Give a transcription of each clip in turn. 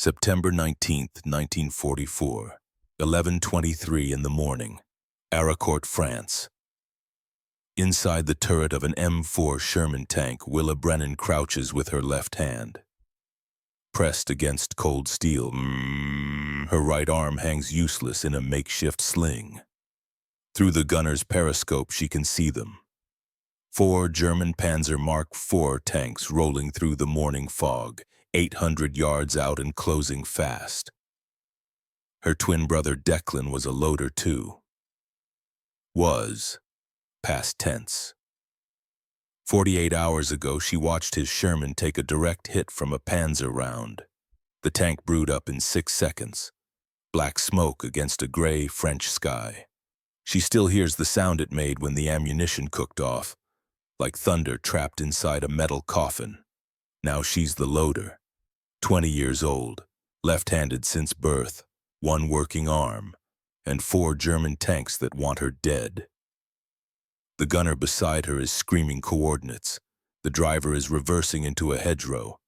September 19th, 1944, 11:23 in the morning, Aricourt, France. Inside the turret of an M4 Sherman tank, Willa Brennan crouches with her left hand pressed against cold steel. Her right arm hangs useless in a makeshift sling. Through the gunner's periscope, she can see them. 4 German Panzer Mark IV tanks rolling through the morning fog, 800 yards out and closing fast. Her twin brother Declan was a loader too. Was. Past tense. 48 hours ago, she watched his Sherman take a direct hit from a Panzer round. The tank brewed up in 6 seconds. Black smoke against a gray French sky. She still hears the sound it made when the ammunition cooked off, like thunder trapped inside a metal coffin. Now she's the loader, 20 years old, left-handed since birth, 1 working arm, and 4 German tanks that want her dead. The gunner beside her is screaming coordinates. The driver is reversing into a hedgerow.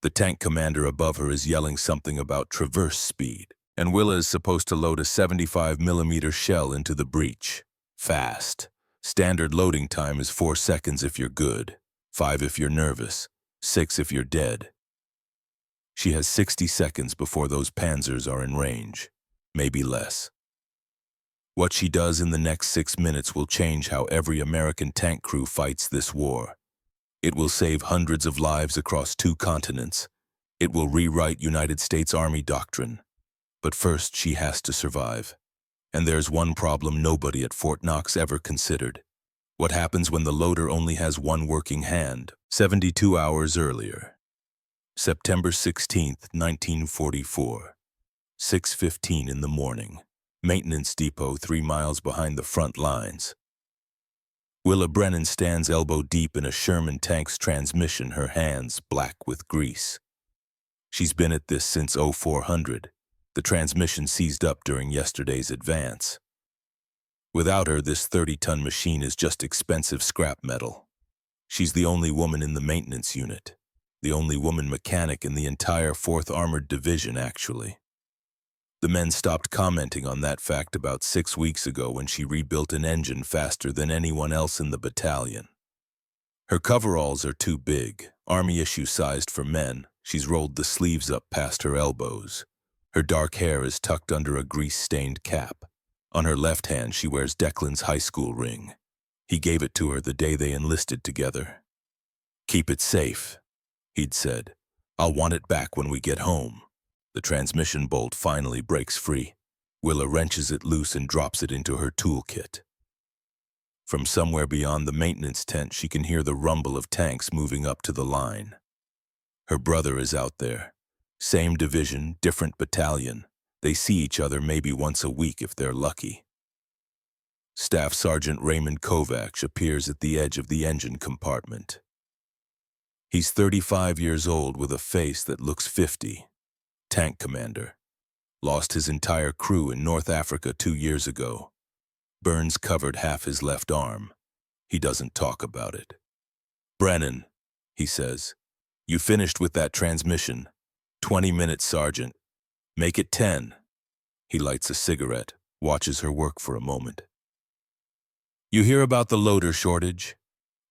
The tank commander above her is yelling something about traverse speed, and Willa is supposed to load a 75mm shell into the breech. Fast. Standard loading time is 4 seconds if you're good, 5 if you're nervous, 6 if you're dead. She has 60 seconds before those Panzers are in range, maybe less. What she does in the next 6 minutes will change how every American tank crew fights this war. It will save hundreds of lives across 2 continents. It will rewrite United States Army doctrine. But first, she has to survive. And there's one problem nobody at Fort Knox ever considered. What happens when the loader only has 1 working hand, 72 hours earlier? September 16th, 1944, 6:15 in the morning. Maintenance depot 3 miles behind the front lines. Willa Brennan stands elbow deep in a Sherman tank's transmission, her hands black with grease. She's been at this since 0400. The transmission seized up during yesterday's advance. Without her, this 30-ton machine is just expensive scrap metal. She's the only woman in the maintenance unit, the only woman mechanic in the entire 4th Armored Division, actually. The men stopped commenting on that fact about 6 weeks ago when she rebuilt an engine faster than anyone else in the battalion. Her coveralls are too big, Army issue sized for men. She's rolled the sleeves up past her elbows. Her dark hair is tucked under a grease-stained cap. On her left hand, she wears Declan's high school ring. He gave it to her the day they enlisted together. "Keep it safe," he'd said. "I'll want it back when we get home." The transmission bolt finally breaks free. Willa wrenches it loose and drops it into her toolkit. From somewhere beyond the maintenance tent, she can hear the rumble of tanks moving up to the line. Her brother is out there. Same division, different battalion. They see each other maybe once a week if they're lucky. Staff Sergeant Raymond Kovacs appears at the edge of the engine compartment. He's 35 years old with a face that looks 50. Tank commander. Lost his entire crew in North Africa 2 years ago. Burns covered half his left arm. He doesn't talk about it. "Brennan," he says, "you finished with that transmission. 20 minutes, Sergeant. Make it 10. He lights a cigarette, watches her work for a moment. "You hear about the loader shortage?"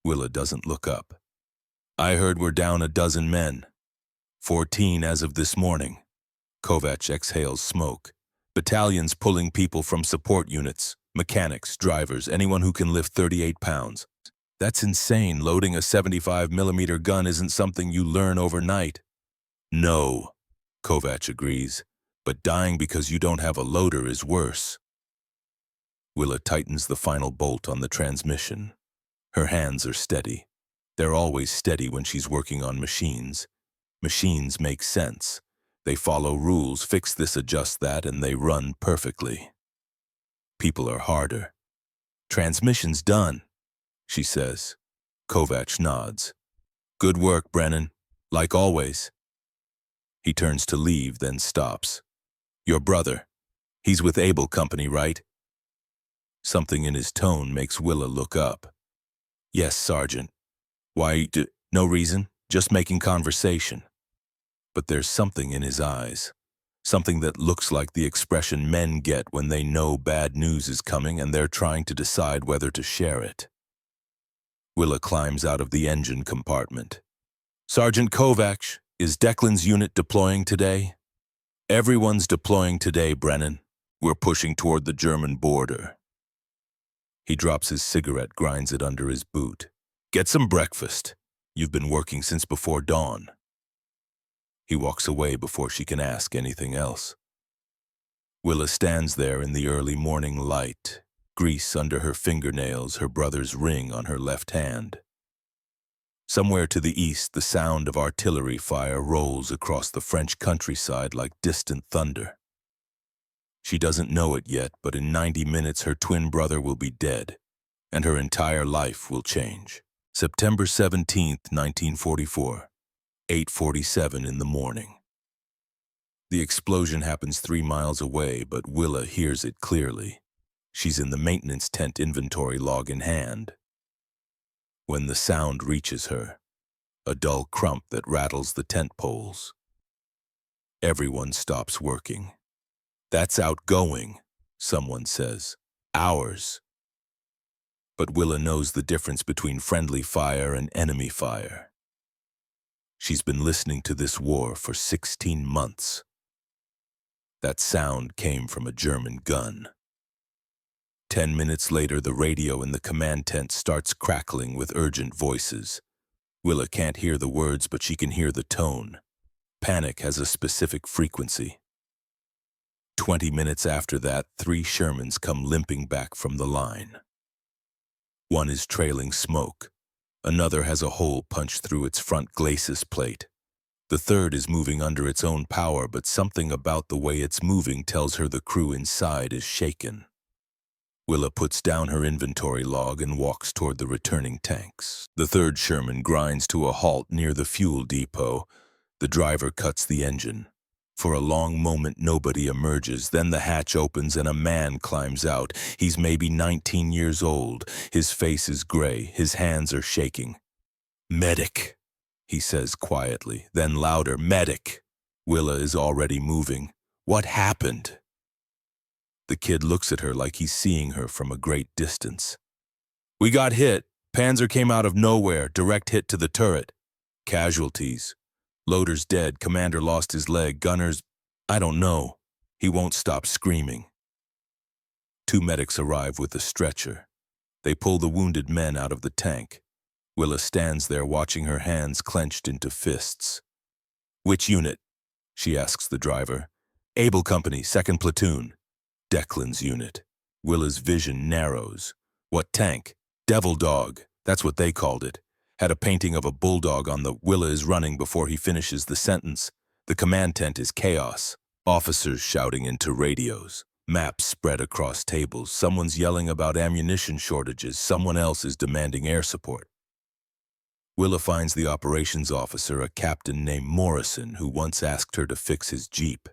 Willa doesn't look up. "I heard we're down a dozen men. 14 as of this morning." Kovacs exhales smoke. "Battalions pulling people from support units, mechanics, drivers, anyone who can lift 38 pounds. That's insane. Loading a 75mm gun isn't something you learn overnight." "No," Kovacs agrees, "but dying because you don't have a loader is worse." Willa tightens the final bolt on the transmission. Her hands are steady. They're always steady when she's working on machines. Machines make sense. They follow rules, fix this, adjust that, and they run perfectly. People are harder. "Transmission's done," she says. Kovacs nods. "Good work, Brennan. Like always." He turns to leave, then stops. "Your brother. He's with Able Company, right?" Something in his tone makes Willa look up. "Yes, Sergeant." "Why, no reason. Just making conversation." But there's something in his eyes. Something that looks like the expression men get when they know bad news is coming and they're trying to decide whether to share it. Willa climbs out of the engine compartment. Sergeant Kovacs, is Declan's unit deploying today? Everyone's deploying today, Brennan. We're pushing toward the German border. He drops his cigarette, grinds it under his boot. Get some breakfast. You've been working since before dawn. He walks away before she can ask anything else. Willa stands there in the early morning light, grease under her fingernails, her brother's ring on her left hand. Somewhere to the east, the sound of artillery fire rolls across the French countryside like distant thunder. She doesn't know it yet, but in 90 minutes her twin brother will be dead, and her entire life will change. September 17th, 1944, 8:47 in the morning. The explosion happens 3 miles away, but Willa hears it clearly. She's in the maintenance tent, inventory log in hand. When the sound reaches her, a dull crump that rattles the tent poles. Everyone stops working. That's outgoing, someone says. Ours. But Willa knows the difference between friendly fire and enemy fire. She's been listening to this war for 16 months. That sound came from a German gun. 10 minutes later, the radio in the command tent starts crackling with urgent voices. Willa can't hear the words, but she can hear the tone. Panic has a specific frequency. 20 minutes after that, 3 Shermans come limping back from the line. One is trailing smoke. Another has a hole punched through its front glacis plate. The third is moving under its own power, but something about the way it's moving tells her the crew inside is shaken. Willa puts down her inventory log and walks toward the returning tanks. The third Sherman grinds to a halt near the fuel depot. The driver cuts the engine. For a long moment, nobody emerges. Then the hatch opens and a man climbs out. He's maybe 19 years old. His face is gray. His hands are shaking. Medic, he says quietly. Then louder, medic. Willa is already moving. What happened? The kid looks at her like he's seeing her from a great distance. We got hit. Panzer came out of nowhere, direct hit to the turret. Casualties. Loader's dead, commander lost his leg, gunners, I don't know. He won't stop screaming. 2 medics arrive with a stretcher. They pull the wounded men out of the tank. Willa stands there watching her hands clenched into fists. Which unit? She asks the driver. Able Company, 2nd Platoon. Declan's unit. Willa's vision narrows. What tank? Devil Dog, that's what they called it. Had a painting of a bulldog on the Willa is running before he finishes the sentence. The command tent is chaos. Officers shouting into radios. Maps spread across tables. Someone's yelling about ammunition shortages. Someone else is demanding air support. Willa finds the operations officer, a captain named Morrison, who once asked her to fix his Jeep.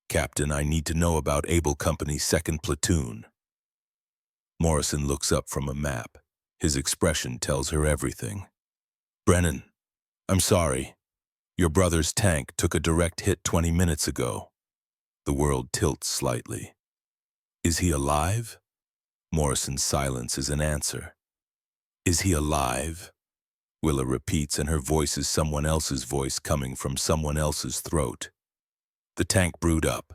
Captain, I need to know about Able Company's 2nd Platoon. Morrison looks up from a map. His expression tells her everything. Brennan, I'm sorry. Your brother's tank took a direct hit 20 minutes ago. The world tilts slightly. Is he alive? Morrison's silence is an answer. Is he alive? Willa repeats, and her voice is someone else's voice coming from someone else's throat. The tank brewed up.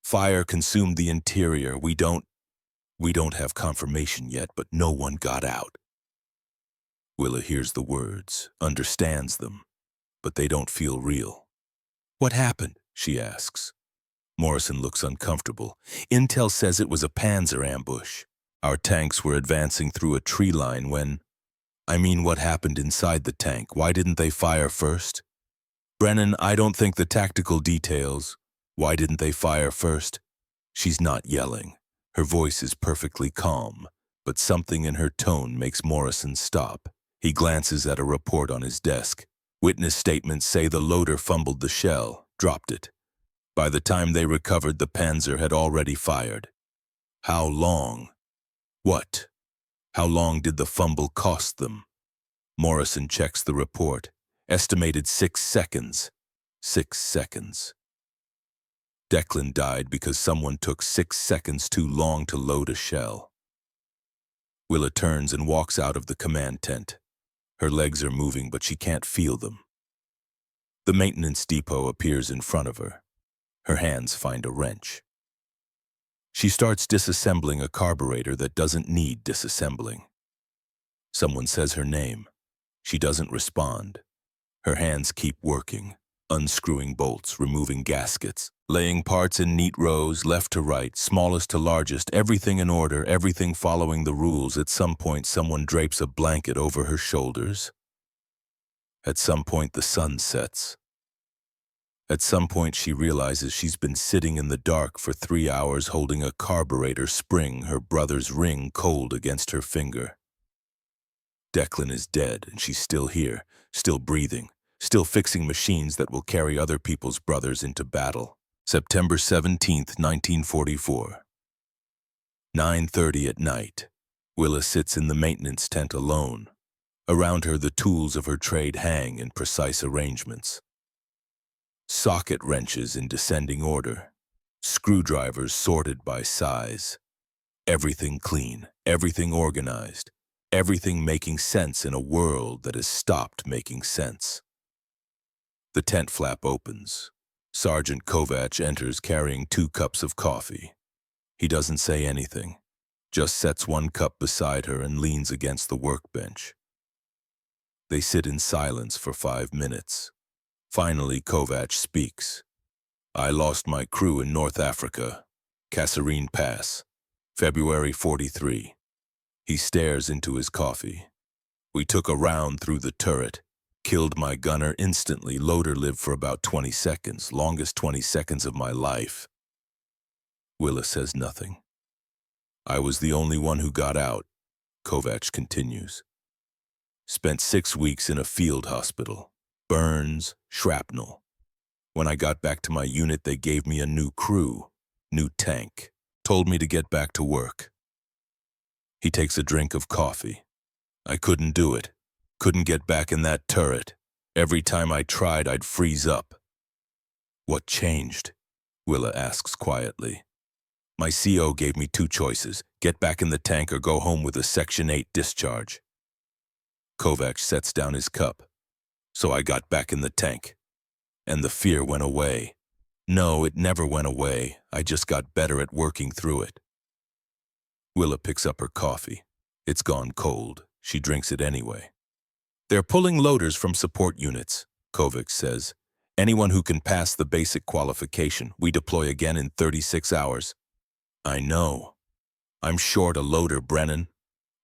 Fire consumed the interior. We don't have confirmation yet, but no one got out. Willa hears the words, understands them, but they don't feel real. What happened? She asks. Morrison looks uncomfortable. Intel says it was a Panzer ambush. Our tanks were advancing through a tree line when... what happened inside the tank? Why didn't they fire first? Brennan, I don't think the tactical details. Why didn't they fire first? She's not yelling. Her voice is perfectly calm, but something in her tone makes Morrison stop. He glances at a report on his desk. Witness statements say the loader fumbled the shell, dropped it. By the time they recovered, the Panzer had already fired. How long? What? How long did the fumble cost them? Morrison checks the report. Estimated 6 seconds. 6 seconds. Declan died because someone took 6 seconds too long to load a shell. Willa turns and walks out of the command tent. Her legs are moving, but she can't feel them. The maintenance depot appears in front of her. Her hands find a wrench. She starts disassembling a carburetor that doesn't need disassembling. Someone says her name. She doesn't respond. Her hands keep working, unscrewing bolts, removing gaskets, laying parts in neat rows, left to right, smallest to largest, everything in order, everything following the rules. At some point, someone drapes a blanket over her shoulders. At some point, the sun sets. At some point, she realizes she's been sitting in the dark for 3 hours holding a carburetor spring, her brother's ring cold against her finger. Declan is dead, and she's still here, still breathing, still fixing machines that will carry other people's brothers into battle. September 17th, 1944. 9:30 at night. Willa sits in the maintenance tent alone. Around her, the tools of her trade hang in precise arrangements. Socket wrenches in descending order. Screwdrivers sorted by size. Everything clean, everything organized. Everything making sense in a world that has stopped making sense. The tent flap opens. Sergeant Kovac enters carrying 2 cups of coffee. He doesn't say anything, just sets 1 cup beside her and leans against the workbench. They sit in silence for 5 minutes. Finally, Kovac speaks. "I lost my crew in North Africa, Kasserine Pass, February 43. He stares into his coffee. "We took a round through the turret. Killed my gunner instantly. Loader lived for about 20 seconds, longest 20 seconds of my life." Willa says nothing. "I was the only one who got out," Kovac continues. "Spent 6 weeks in a field hospital. Burns, shrapnel. When I got back to my unit, they gave me a new crew, new tank, told me to get back to work." He takes a drink of coffee. "I couldn't do it. Couldn't get back in that turret. Every time I tried, I'd freeze up." "What changed?" Willa asks quietly. "My CO gave me 2 choices, get back in the tank or go home with a Section 8 discharge." Kovac sets down his cup. "So I got back in the tank. And the fear went away. No, it never went away. I just got better at working through it." Willa picks up her coffee. It's gone cold. She drinks it anyway. "They're pulling loaders from support units," Kovac says. "Anyone who can pass the basic qualification, we deploy again in 36 hours. "I know. I'm short a loader, Brennan."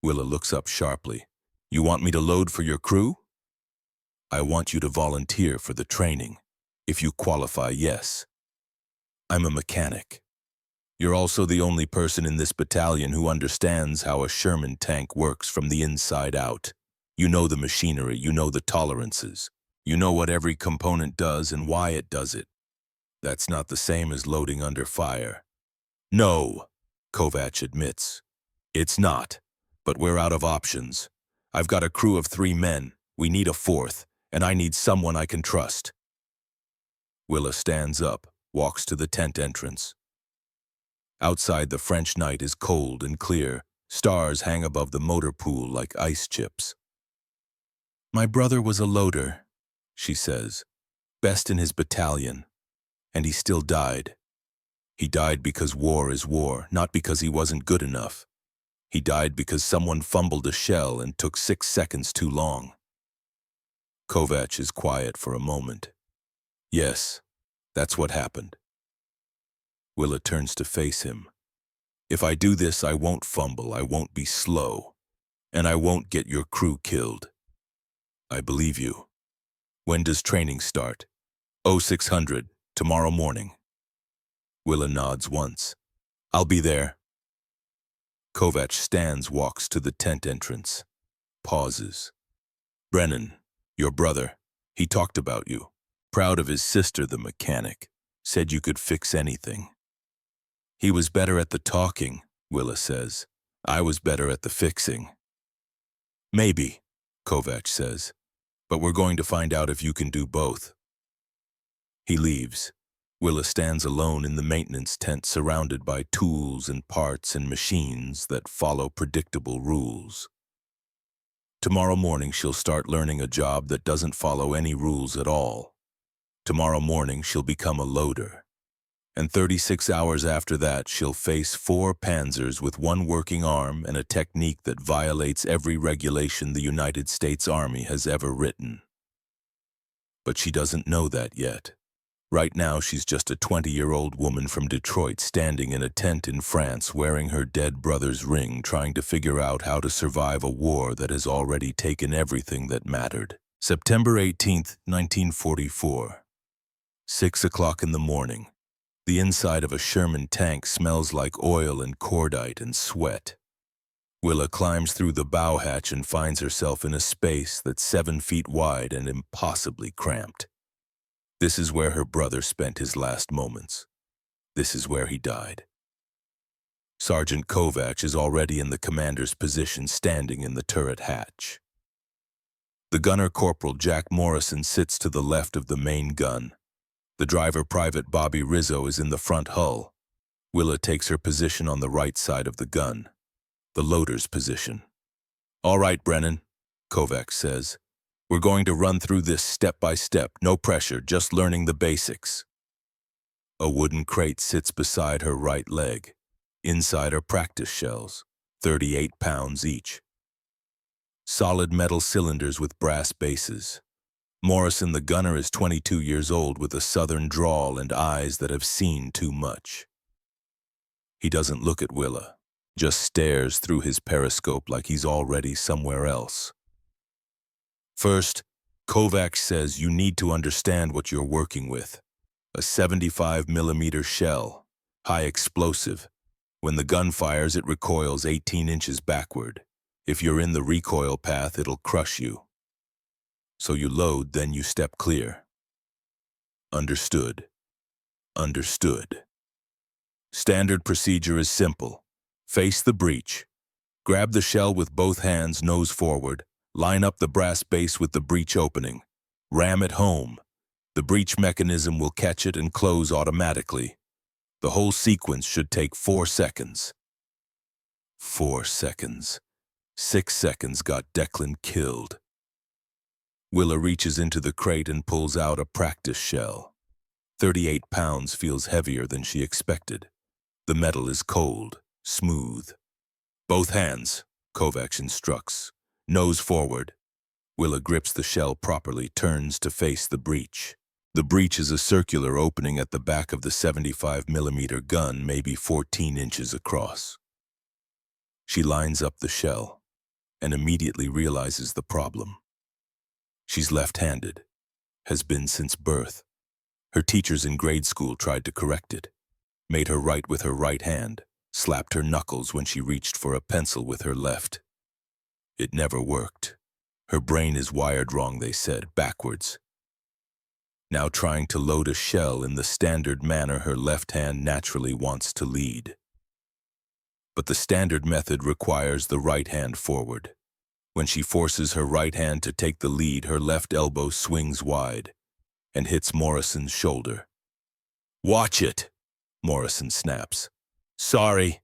Willa looks up sharply. "You want me to load for your crew?" "I want you to volunteer for the training. If you qualify, yes. I'm a mechanic. You're also the only person in this battalion who understands how a Sherman tank works from the inside out. You know the machinery, you know the tolerances. You know what every component does and why it does it. That's not the same as loading under fire." "No," Kovac admits. "It's not, but we're out of options. I've got a crew of 3 men. We need a 4th, and I need someone I can trust." Willa stands up, walks to the tent entrance. Outside, the French night is cold and clear. Stars hang above the motor pool like ice chips. "My brother was a loader," she says, "best in his battalion, and he still died. He died because war is war, not because he wasn't good enough. He died because someone fumbled a shell and took 6 seconds too long." Kovac is quiet for a moment. "Yes, that's what happened." Willa turns to face him. "If I do this, I won't fumble, I won't be slow, and I won't get your crew killed." "I believe you. When does training start?" 0600, tomorrow morning." Willa nods once. "I'll be there." Kovac stands, walks to the tent entrance. Pauses. "Brennan, your brother, he talked about you. Proud of his sister, the mechanic. Said you could fix anything." "He was better at the talking," Willa says. "I was better at the fixing." "Maybe," Kovac says, "but we're going to find out if you can do both." He leaves. Willa stands alone in the maintenance tent surrounded by tools and parts and machines that follow predictable rules. Tomorrow morning she'll start learning a job that doesn't follow any rules at all. Tomorrow morning she'll become a loader. And 36 hours after that she'll face 4 Panzers with 1 working arm and a technique that violates every regulation the United States Army has ever written. But she doesn't know that yet. Right now she's just a 20-year-old woman from Detroit standing in a tent in France wearing her dead brother's ring, trying to figure out how to survive a war that has already taken everything that mattered. September 18th, 1944. 6 o'clock in the morning. The inside of a Sherman tank smells like oil and cordite and sweat. Willa climbs through the bow hatch and finds herself in a space that's 7 feet wide and impossibly cramped. This is where her brother spent his last moments. This is where he died. Sergeant Kovacs is already in the commander's position, standing in the turret hatch. The gunner Corporal Jack Morrison sits to the left of the main gun. The driver Private Bobby Rizzo is in the front hull. Willa takes her position on the right side of the gun, the loader's position. "All right, Brennan," Kovacs says. "We're going to run through this step by step, no pressure, just learning the basics." A wooden crate sits beside her right leg. Inside are practice shells, 38 pounds each. Solid metal cylinders with brass bases. Morrison, the gunner, is 22 years old with a southern drawl and eyes that have seen too much. He doesn't look at Willa, just stares through his periscope like he's already somewhere else. "First, Kovacs says you need to understand what you're working with. A 75mm shell, high explosive. When the gun fires, it recoils 18 inches backward. If you're in the recoil path, it'll crush you. So you load, then you step clear." "Understood. Understood." Standard procedure is simple. Face the breech. Grab the shell with both hands, nose forward. Line up the brass base with the breech opening. Ram it home. The breech mechanism will catch it and close automatically. The whole sequence should take 4 seconds. 4 seconds. 6 seconds got Declan killed. Willa reaches into the crate and pulls out a practice shell. 38 pounds feels heavier than she expected. The metal is cold, smooth. "Both hands," Kovacs instructs. "Nose forward." Willa grips the shell properly, turns to face the breech. The breech is a circular opening at the back of the 75mm gun, maybe 14 inches across. She lines up the shell and immediately realizes the problem. She's left-handed, has been since birth. Her teachers in grade school tried to correct it, made her write with her right hand, slapped her knuckles when she reached for a pencil with her left. It never worked. Her brain is wired wrong, they said, backwards. Now trying to load a shell in the standard manner, her left hand naturally wants to lead. But the standard method requires the right hand forward. When she forces her right hand to take the lead, her left elbow swings wide and hits Morrison's shoulder. "Watch it," Morrison snaps. "Sorry."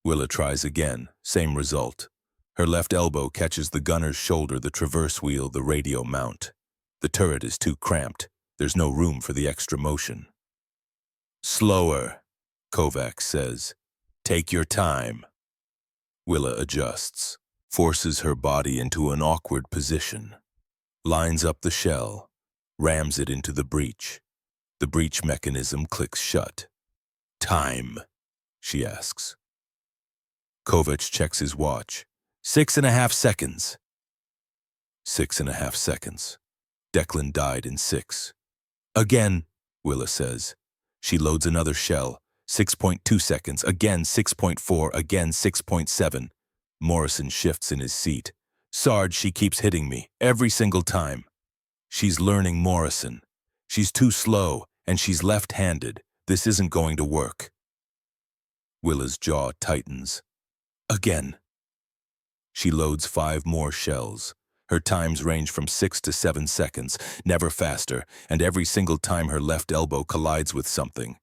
Willa tries again, same result. Her left elbow catches the gunner's shoulder, the traverse wheel, the radio mount. The turret is too cramped. There's no room for the extra motion. "Slower," Kovacs says. "Take your time." Willa adjusts, forces her body into an awkward position, lines up the shell, rams it into the breech. The breech mechanism clicks shut. "Time," she asks. Kovacs checks his watch. 6.5 seconds. 6.5 seconds. Declan died in 6. "Again," Willa says. She loads another shell. 6.2 seconds. Again 6.4. Again 6.7. Morrison shifts in his seat. "Sarge, she keeps hitting me, every single time." She's learning Morrison. She's too slow, and she's left-handed. This isn't going to work. Willa's jaw tightens. Again. She loads 5 more shells. Her times range from 6 to 7 seconds, never faster, and every single time her left elbow collides with something.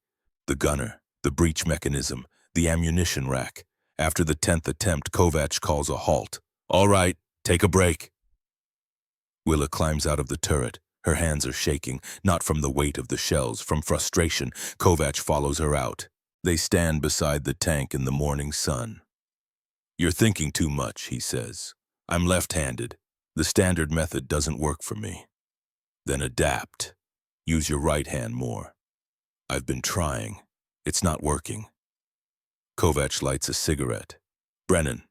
The gunner, the breech mechanism, the ammunition rack. After the 10th attempt, Kovac calls a halt. "All right, take a break." Willa climbs out of the turret. Her hands are shaking, not from the weight of the shells, from frustration. Kovac follows her out. They stand beside the tank in the morning sun. "You're thinking too much," he says. "I'm left-handed. The standard method doesn't work for me." "Then adapt. Use your right hand more." "I've been trying. It's not working." Kovac lights a cigarette. "Brennan,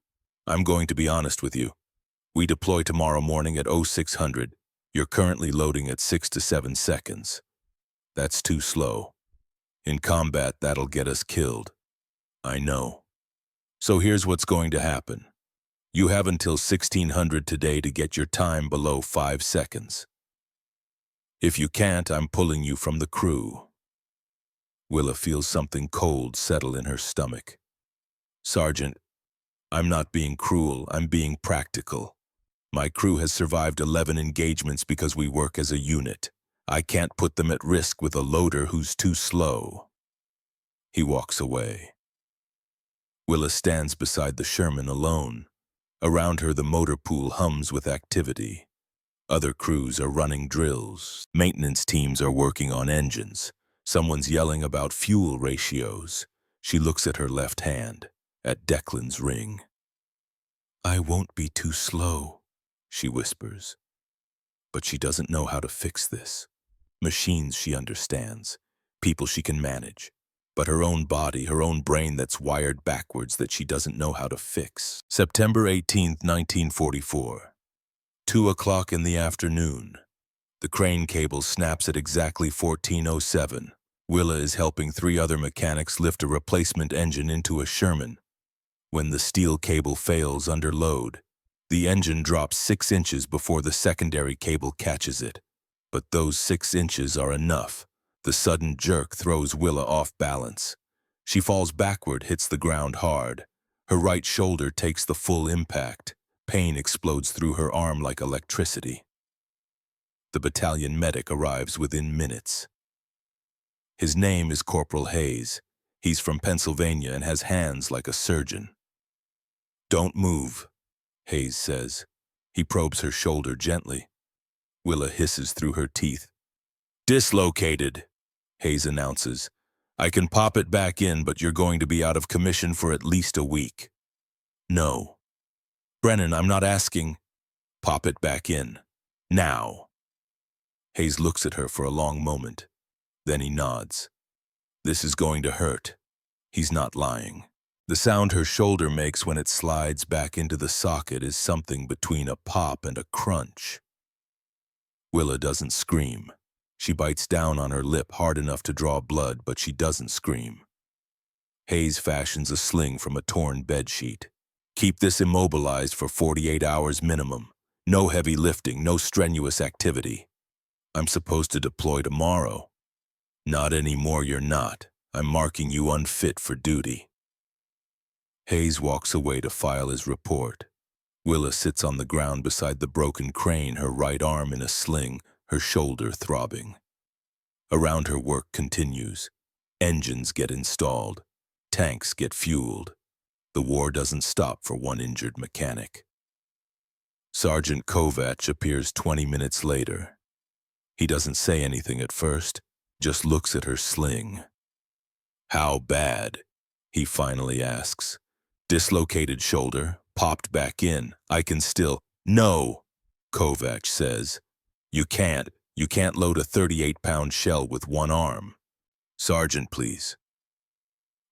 I'm going to be honest with you. We deploy tomorrow morning at 0600. You're currently loading at 6 to 7 seconds. That's too slow. In combat, that'll get us killed. I know. So here's what's going to happen. You have until 1600 today to get your time below 5 seconds. If you can't, I'm pulling you from the crew." Willa feels something cold settle in her stomach. "Sergeant, I'm not being cruel, I'm being practical. My crew has survived 11 engagements because we work as a unit. I can't put them at risk with a loader who's too slow." He walks away. Willa stands beside the Sherman alone. Around her, the motor pool hums with activity. Other crews are running drills. Maintenance teams are working on engines. Someone's yelling about fuel ratios. She looks at her left hand, at Declan's ring. "I won't be too slow," she whispers. But she doesn't know how to fix this. Machines she understands, people she can manage, but her own body, her own brain that's wired backwards that she doesn't know how to fix. September 18th, 1944. 2 o'clock in the afternoon. The crane cable snaps at exactly 14:07. Willa is helping 3 other mechanics lift a replacement engine into a Sherman. When the steel cable fails under load, the engine drops 6 inches before the secondary cable catches it. But those 6 inches are enough. The sudden jerk throws Willa off balance. She falls backward, hits the ground hard. Her right shoulder takes the full impact. Pain explodes through her arm like electricity. The battalion medic arrives within minutes. His name is Corporal Hayes. He's from Pennsylvania and has hands like a surgeon. "Don't move," Hayes says. He probes her shoulder gently. Willa hisses through her teeth. "Dislocated," Hayes announces. "I can pop it back in, but you're going to be out of commission for at least a week." "No." "Brennan, I'm not asking." "Pop it back in. Now." Hayes looks at her for a long moment. Then he nods. "This is going to hurt." He's not lying. The sound her shoulder makes when it slides back into the socket is something between a pop and a crunch. Willa doesn't scream. She bites down on her lip hard enough to draw blood, but she doesn't scream. Hayes fashions a sling from a torn bedsheet. "Keep this immobilized for 48 hours minimum. No heavy lifting, no strenuous activity." "I'm supposed to deploy tomorrow." "Not anymore, you're not. I'm marking you unfit for duty." Hayes walks away to file his report. Willa sits on the ground beside the broken crane, her right arm in a sling, her shoulder throbbing. Around her, work continues. Engines get installed. Tanks get fueled. The war doesn't stop for one injured mechanic. Sergeant Kovac appears 20 minutes later. He doesn't say anything at first, just looks at her sling. "How bad?" he finally asks. "Dislocated shoulder, popped back in. I can still—" "No," Kovac says. You can't load a 38-pound shell with one arm." "Sergeant, please."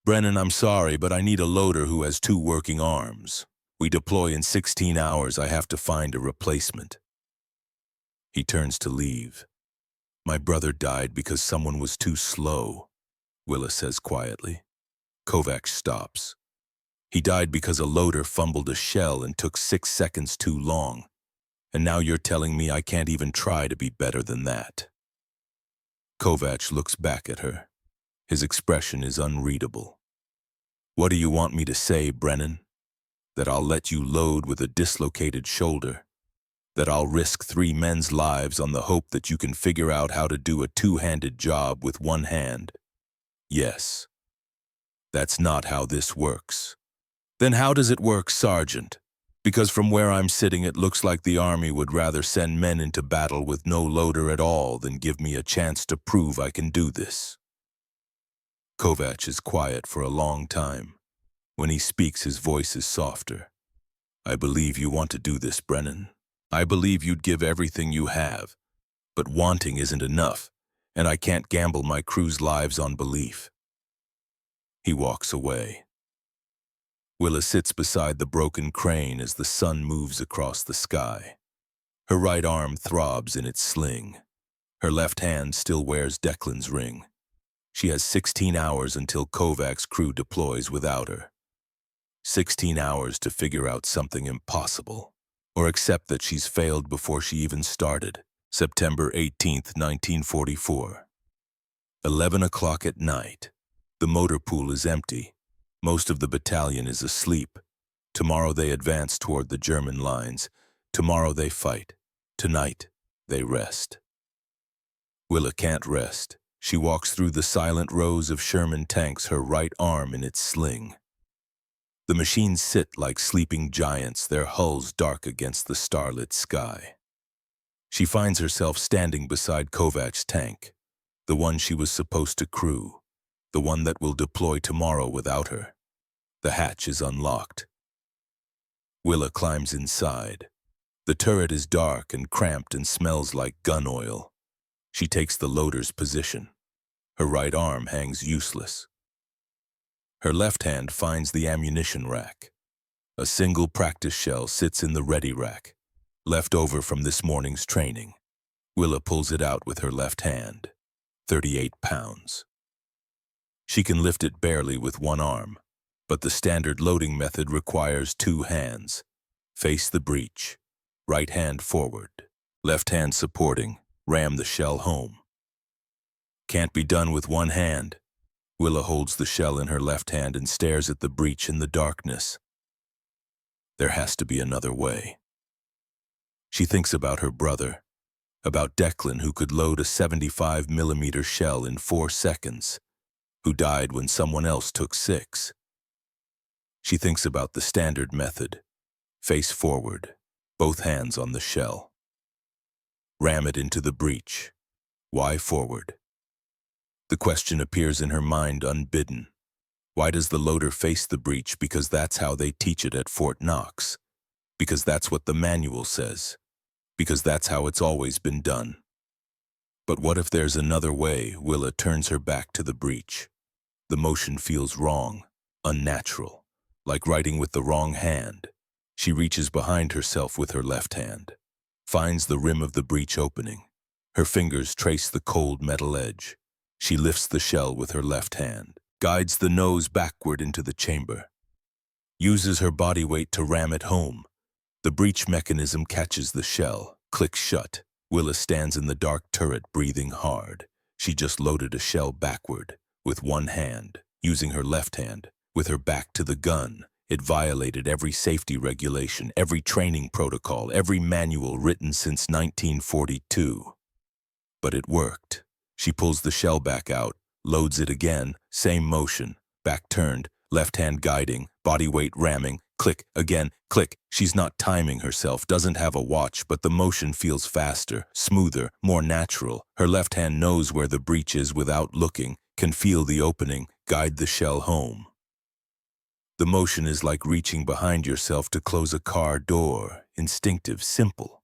"Brennan, I'm sorry, but I need a loader who has 2 working arms. We deploy in 16 hours. I have to find a replacement." He turns to leave. "My brother died because someone was too slow," Willa says quietly. Kovac stops. "He died because a loader fumbled a shell and took 6 seconds too long. And now you're telling me I can't even try to be better than that." Kovac looks back at her. His expression is unreadable. "What do you want me to say, Brennan? That I'll let you load with a dislocated shoulder? That I'll risk 3 men's lives on the hope that you can figure out how to do a two-handed job with one hand? Yes. That's not how this works. Then how does it work, Sergeant? Because from where I'm sitting, it looks like the Army would rather send men into battle with no loader at all than give me a chance to prove I can do this. Kovac is quiet for a long time. When he speaks, his voice is softer. I believe you want to do this, Brennan. I believe you'd give everything you have. But wanting isn't enough, and I can't gamble my crew's lives on belief. He walks away. Willa sits beside the broken crane as the sun moves across the sky. Her right arm throbs in its sling. Her left hand still wears Declan's ring. She has 16 hours until Kovac's crew deploys without her. 16 hours to figure out something impossible, or accept that she's failed before she even started. September 18th, 1944. 11 o'clock at night. The motor pool is empty. Most of the battalion is asleep. Tomorrow they advance toward the German lines. Tomorrow they fight. Tonight, they rest. Willa can't rest. She walks through the silent rows of Sherman tanks, her right arm in its sling. The machines sit like sleeping giants, their hulls dark against the starlit sky. She finds herself standing beside Kovac's tank, the one she was supposed to crew, the one that will deploy tomorrow without her. The hatch is unlocked. Willa climbs inside. The turret is dark and cramped and smells like gun oil. She takes the loader's position. Her right arm hangs useless. Her left hand finds the ammunition rack. A single practice shell sits in the ready rack, left over from this morning's training. Willa pulls it out with her left hand. 38 pounds. She can lift it barely with one arm, but the standard loading method requires 2 hands. Face the breech. Right hand forward. Left hand supporting. Ram the shell home. Can't be done with one hand. Willa holds the shell in her left hand and stares at the breech in the darkness. There has to be another way. She thinks about her brother, about Declan, who could load a 75mm shell in 4 seconds, who died when someone else took 6. She thinks about the standard method. Face forward, both hands on the shell. Ram it into the breech. Why forward? The question appears in her mind unbidden. Why does the loader face the breech? Because that's how they teach it at Fort Knox. Because that's what the manual says. Because that's how it's always been done. But what if there's another way? Willa turns her back to the breech. The motion feels wrong, unnatural, like writing with the wrong hand. She reaches behind herself with her left hand, finds the rim of the breech opening. Her fingers trace the cold metal edge. She lifts the shell with her left hand, guides the nose backward into the chamber, uses her body weight to ram it home. The breech mechanism catches the shell, clicks shut. Willa stands in the dark turret, breathing hard. She just loaded a shell backward, with one hand, using her left hand, with her back to the gun. It violated every safety regulation, every training protocol, every manual written since 1942. But it worked. She pulls the shell back out, loads it again, same motion, back turned, left hand guiding, body weight ramming, click, again, click. She's not timing herself, doesn't have a watch, but the motion feels faster, smoother, more natural. Her left hand knows where the breech is without looking, can feel the opening, guide the shell home. The motion is like reaching behind yourself to close a car door, instinctive, simple.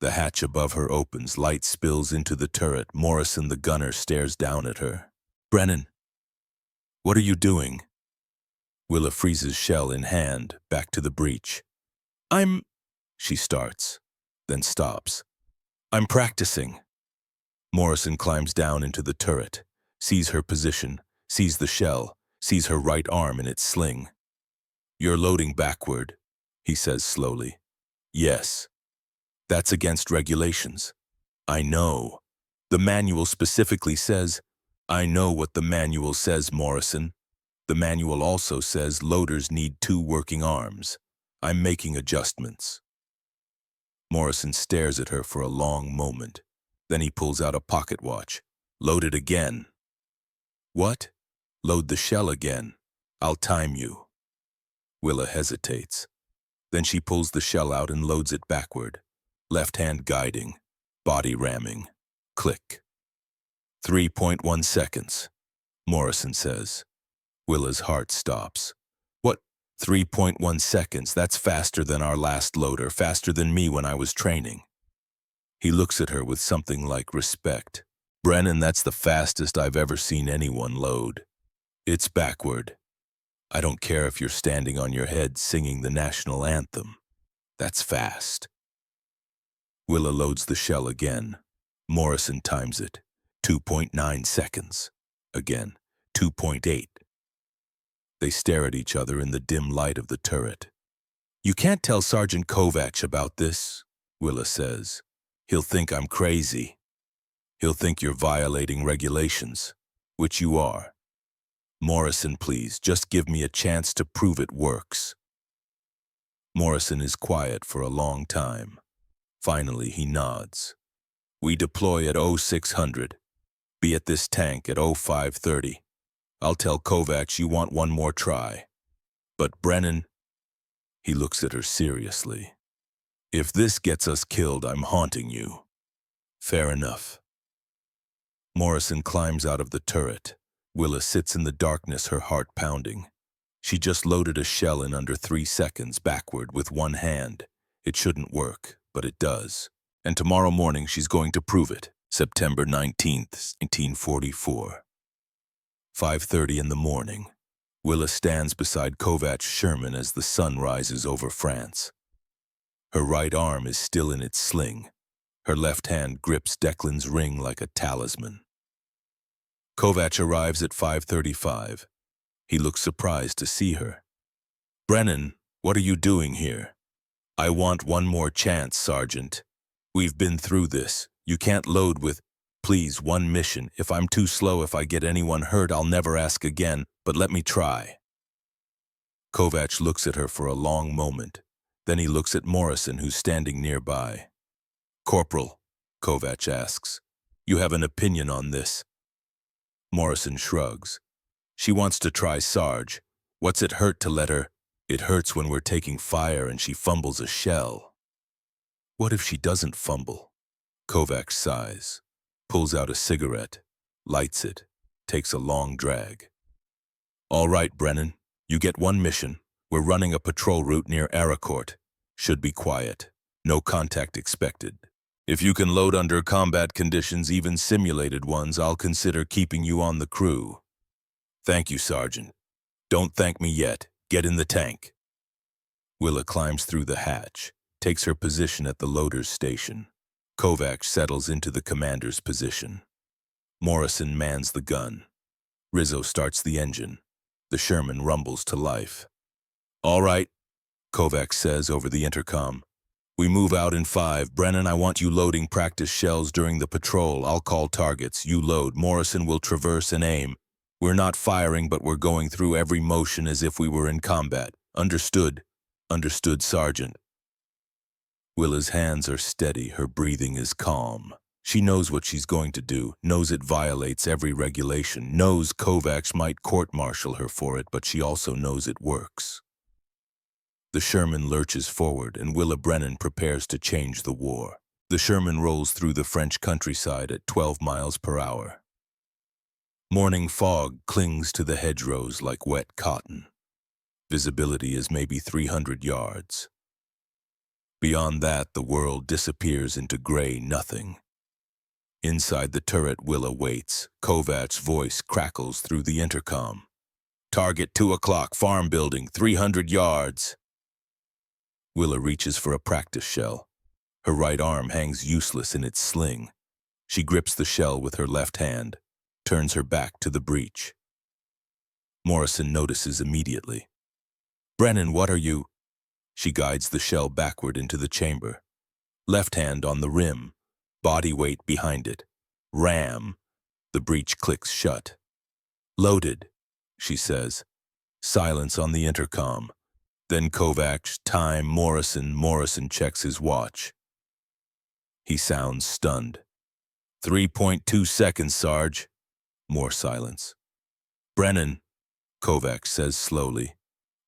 The hatch above her opens, light spills into the turret. Morrison, the gunner, stares down at her. Brennan, what are you doing? Willa freezes shell in hand, back to the breech. She starts, then stops. I'm practicing. Morrison climbs down into the turret, sees her position, sees the shell, sees her right arm in its sling. You're loading backward, he says slowly. Yes. That's against regulations. I know. The manual specifically says, I know what the manual says, Morrison. The manual also says loaders need 2 working arms. I'm making adjustments. Morrison stares at her for a long moment. Then he pulls out a pocket watch. Load it again. What? Load the shell again. I'll time you. Willa hesitates. Then she pulls the shell out and loads it backward. Left hand guiding. Body ramming. Click. 3.1 seconds, Morrison says. Willa's heart stops. What? 3.1 seconds? That's faster than our last loader, faster than me when I was training. He looks at her with something like respect. Brennan, that's the fastest I've ever seen anyone load. It's backward. I don't care if you're standing on your head singing the national anthem. That's fast. Willa loads the shell again. Morrison times it. 2.9 seconds. Again, 2.8. They stare at each other in the dim light of the turret. You can't tell Sergeant Kovacs about this, Willa says. He'll think I'm crazy. He'll think you're violating regulations, which you are. Morrison, please, just give me a chance to prove it works. Morrison is quiet for a long time. Finally, he nods. We deploy at 0600. Be at this tank at 0530. I'll tell Kovacs you want one more try. But Brennan, he looks at her seriously. If this gets us killed, I'm haunting you. Fair enough. Morrison climbs out of the turret. Willa sits in the darkness, her heart pounding. She just loaded a shell in under 3 seconds backward with one hand. It shouldn't work, but it does. And tomorrow morning she's going to prove it. September 19th, 1944. 5:30 in the morning. Willa stands beside Kovacs Sherman as the sun rises over France. Her right arm is still in its sling. Her left hand grips Declan's ring like a talisman. Kovacs arrives at 5:35. He looks surprised to see her. Brennan, what are you doing here? I want one more chance, Sergeant. We've been through this. You can't load with, please, one mission. If I'm too slow, if I get anyone hurt, I'll never ask again, but let me try. Kovacs looks at her for a long moment. Then he looks at Morrison, who's standing nearby. Corporal, Kovacs asks, you have an opinion on this? Morrison shrugs. She wants to try Sarge. What's it hurt to let her? It hurts when we're taking fire and she fumbles a shell. What if she doesn't fumble? Kovacs sighs, pulls out a cigarette, lights it, takes a long drag. All right, Brennan, you get one mission. We're running a patrol route near Aracourt. Should be quiet. No contact expected. If you can load under combat conditions, even simulated ones, I'll consider keeping you on the crew. Thank you, Sergeant. Don't thank me yet. Get in the tank. Willa climbs through the hatch, takes her position at the loader's station. Kovacs settles into the commander's position. Morrison mans the gun. Rizzo starts the engine. The Sherman rumbles to life. All right, Kovacs says over the intercom. We move out in 5. Brennan, I want you loading practice shells during the patrol. I'll call targets. You load. Morrison will traverse and aim. We're not firing, but we're going through every motion as if we were in combat. Understood? Understood, Sergeant. Willa's hands are steady. Her breathing is calm. She knows what she's going to do, knows it violates every regulation, knows Kovacs might court-martial her for it, but she also knows it works. The Sherman lurches forward, and Willa Brennan prepares to change the war. The Sherman rolls through the French countryside at 12 miles per hour. Morning fog clings to the hedgerows like wet cotton. Visibility is maybe 300 yards. Beyond that, the world disappears into gray nothing. Inside the turret, Willa waits. Kovacs' voice crackles through the intercom. Target 2 o'clock, farm building, 300 yards. Willa reaches for a practice shell. Her right arm hangs useless in its sling. She grips the shell with her left hand, turns her back to the breach. Morrison notices immediately. Brennan, what are you? She guides the shell backward into the chamber. Left hand on the rim, body weight behind it. Ram. The breech clicks shut. Loaded, she says. Silence on the intercom. Then Kovacs, time, Morrison checks his watch. He sounds stunned. 3.2 seconds, Sarge. More silence. Brennan, Kovacs says slowly.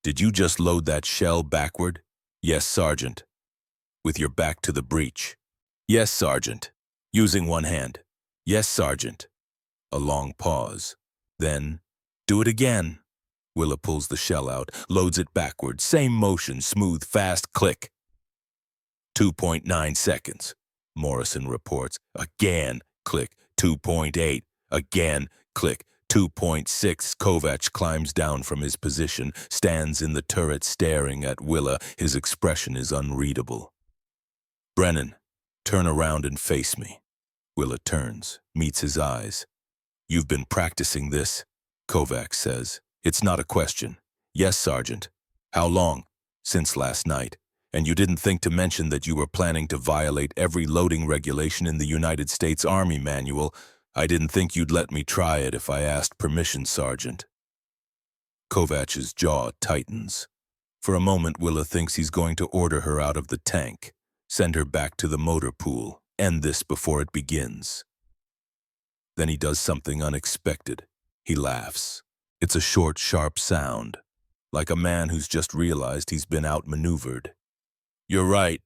Did you just load that shell backward? Yes, Sergeant. With your back to the breach. Yes, Sergeant. Using one hand. Yes, Sergeant. A long pause. Then, do it again. Willa pulls the shell out, loads it backward. Same motion, smooth, fast, click. 2.9 seconds. Morrison reports. Again, click. 2.8. Again, click. 2.6. Kovacs climbs down from his position, stands in the turret staring at Willa. His expression is unreadable. Brennan, turn around and face me. Willa turns, meets his eyes. You've been practicing this, Kovacs says. It's not a question. Yes, Sergeant. How long? Since last night. And you didn't think to mention that you were planning to violate every loading regulation in the United States Army manual. I didn't think you'd let me try it if I asked permission, Sergeant. Kovac's jaw tightens. For a moment, Willa thinks he's going to order her out of the tank, send her back to the motor pool, end this before it begins. Then he does something unexpected. He laughs. It's a short, sharp sound, like a man who's just realized he's been outmaneuvered. You're right,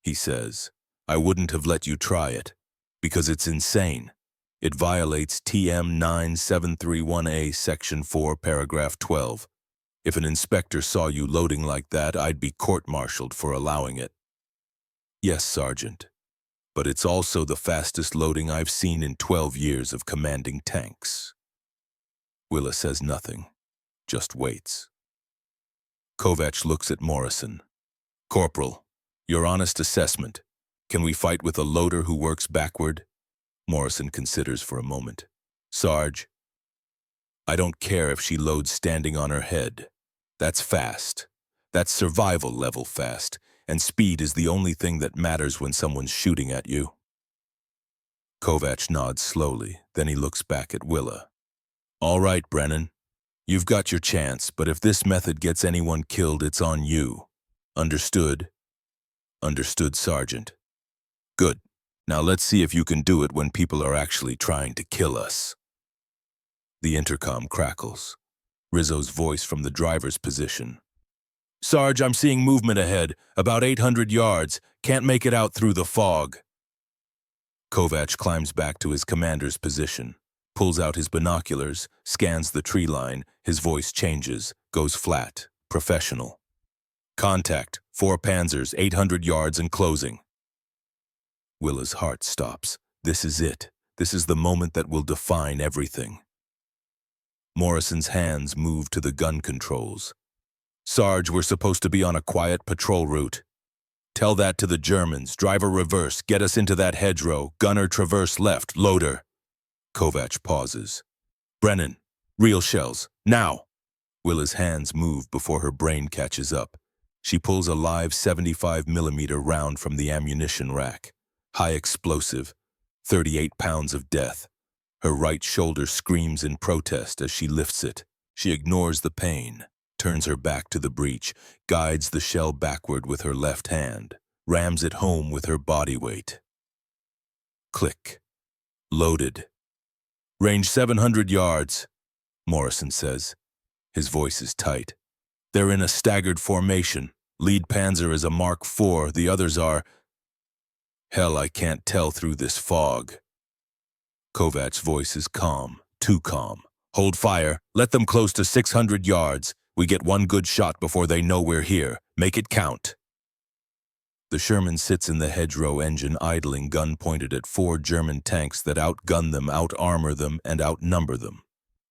he says. I wouldn't have let you try it, because it's insane. It violates TM 9731A Section 4, Paragraph 12. If an inspector saw you loading like that, I'd be court-martialed for allowing it. Yes, Sergeant, but it's also the fastest loading I've seen in 12 years of commanding tanks. Willa says nothing, just waits. Kovacs looks at Morrison. Corporal, your honest assessment. Can we fight with a loader who works backward? Morrison considers for a moment. Sarge, I don't care if she loads standing on her head. That's fast. That's survival level fast, and speed is the only thing that matters when someone's shooting at you. Kovacs nods slowly, then he looks back at Willa. All right, Brennan. You've got your chance, but if this method gets anyone killed, it's on you. Understood? Understood, Sergeant. Good. Now let's see if you can do it when people are actually trying to kill us. The intercom crackles. Rizzo's voice from the driver's position. Sarge, I'm seeing movement ahead, about 800 yards. Can't make it out through the fog. Kovacs climbs back to his commander's position, pulls out his binoculars, scans the tree line. His voice changes, goes flat, professional. Contact, 4 Panzers, 800 yards and closing. Willa's heart stops. This is it. This is the moment that will define everything. Morrison's hands move to the gun controls. Sarge, we're supposed to be on a quiet patrol route. Tell that to the Germans. Driver reverse. Get us into that hedgerow. Gunner traverse left. Loader. Kovacs pauses. Brennan, real shells. Now. Willa's hands move before her brain catches up. She pulls a live 75mm round from the ammunition rack. High explosive. 38 pounds of death. Her right shoulder screams in protest as she lifts it. She ignores the pain, turns her back to the breech, guides the shell backward with her left hand, rams it home with her body weight. Click. Loaded. Range 700 yards, Morrison says. His voice is tight. They're in a staggered formation. Lead Panzer is a Mark IV, the others are... Hell, I can't tell through this fog. Kovacs' voice is calm, too calm. Hold fire. Let them close to 600 yards. We get one good shot before they know we're here. Make it count. The Sherman sits in the hedgerow engine idling, gun pointed at 4 German tanks that outgun them, out-armor them, and outnumber them.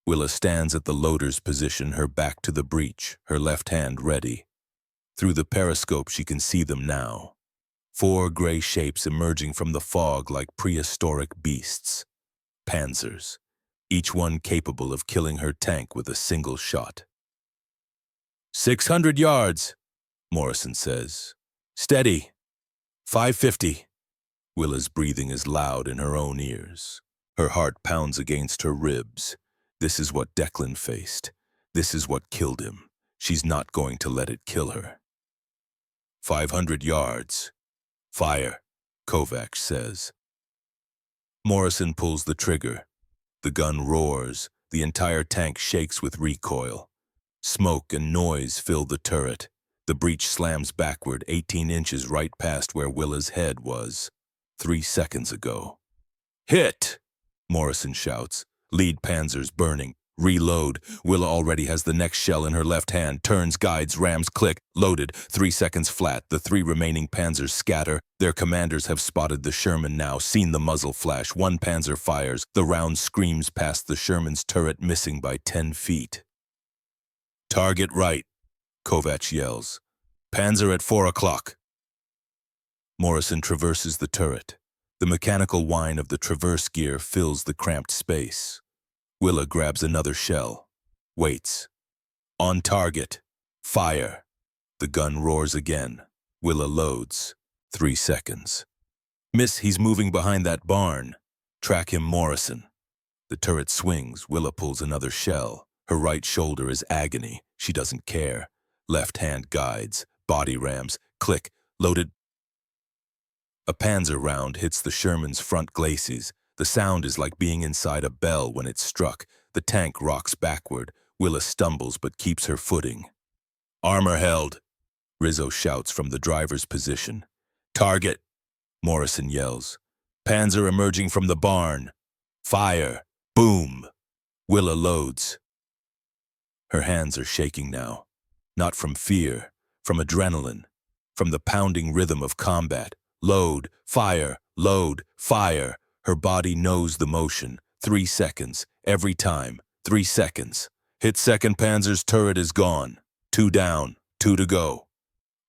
Willa stands at the loader's position, her back to the breech, her left hand ready. Through the periscope she can see them now. 4 gray shapes emerging from the fog like prehistoric beasts. Panzers, each one capable of killing her tank with a single shot. 600 yards, Morrison says. Steady. 550. Willa's breathing is loud in her own ears. Her heart pounds against her ribs. This is what Declan faced. This is what killed him. She's not going to let it kill her. 500 yards. Fire. Kovacs says. Morrison pulls the trigger. The gun roars. The entire tank shakes with recoil. Smoke and noise fill the turret. The breech slams backward 18 inches right past where Willa's head was 3 seconds ago. Hit! Morrison shouts. Lead Panzers burning. Reload. Willa already has the next shell in her left hand. Turns, guides, rams, click. Loaded. 3 seconds flat. The 3 remaining Panzers scatter. Their commanders have spotted the Sherman now, seen the muzzle flash. 1 Panzer fires. The round screams past the Sherman's turret, missing by 10 feet. Target right, Kovacs yells. Panzer at 4 o'clock. Morrison traverses the turret. The mechanical whine of the traverse gear fills the cramped space. Willa grabs another shell. Waits. On target. Fire. The gun roars again. Willa loads. 3 seconds. Miss, he's moving behind that barn. Track him, Morrison. The turret swings. Willa pulls another shell. Her right shoulder is agony. She doesn't care. Left hand guides. Body rams. Click. Loaded. A Panzer round hits the Sherman's front glacis. The sound is like being inside a bell when it's struck. The tank rocks backward. Willa stumbles but keeps her footing. Armor held, Rizzo shouts from the driver's position. Target, Morrison yells. Panzer emerging from the barn. Fire. Boom. Willa loads. Her hands are shaking now. Not from fear, from adrenaline, from the pounding rhythm of combat. Load, fire, load, fire. Her body knows the motion. 3 seconds. Every time. 3 seconds. Hit second Panzer's turret is gone. 2 down. 2 to go.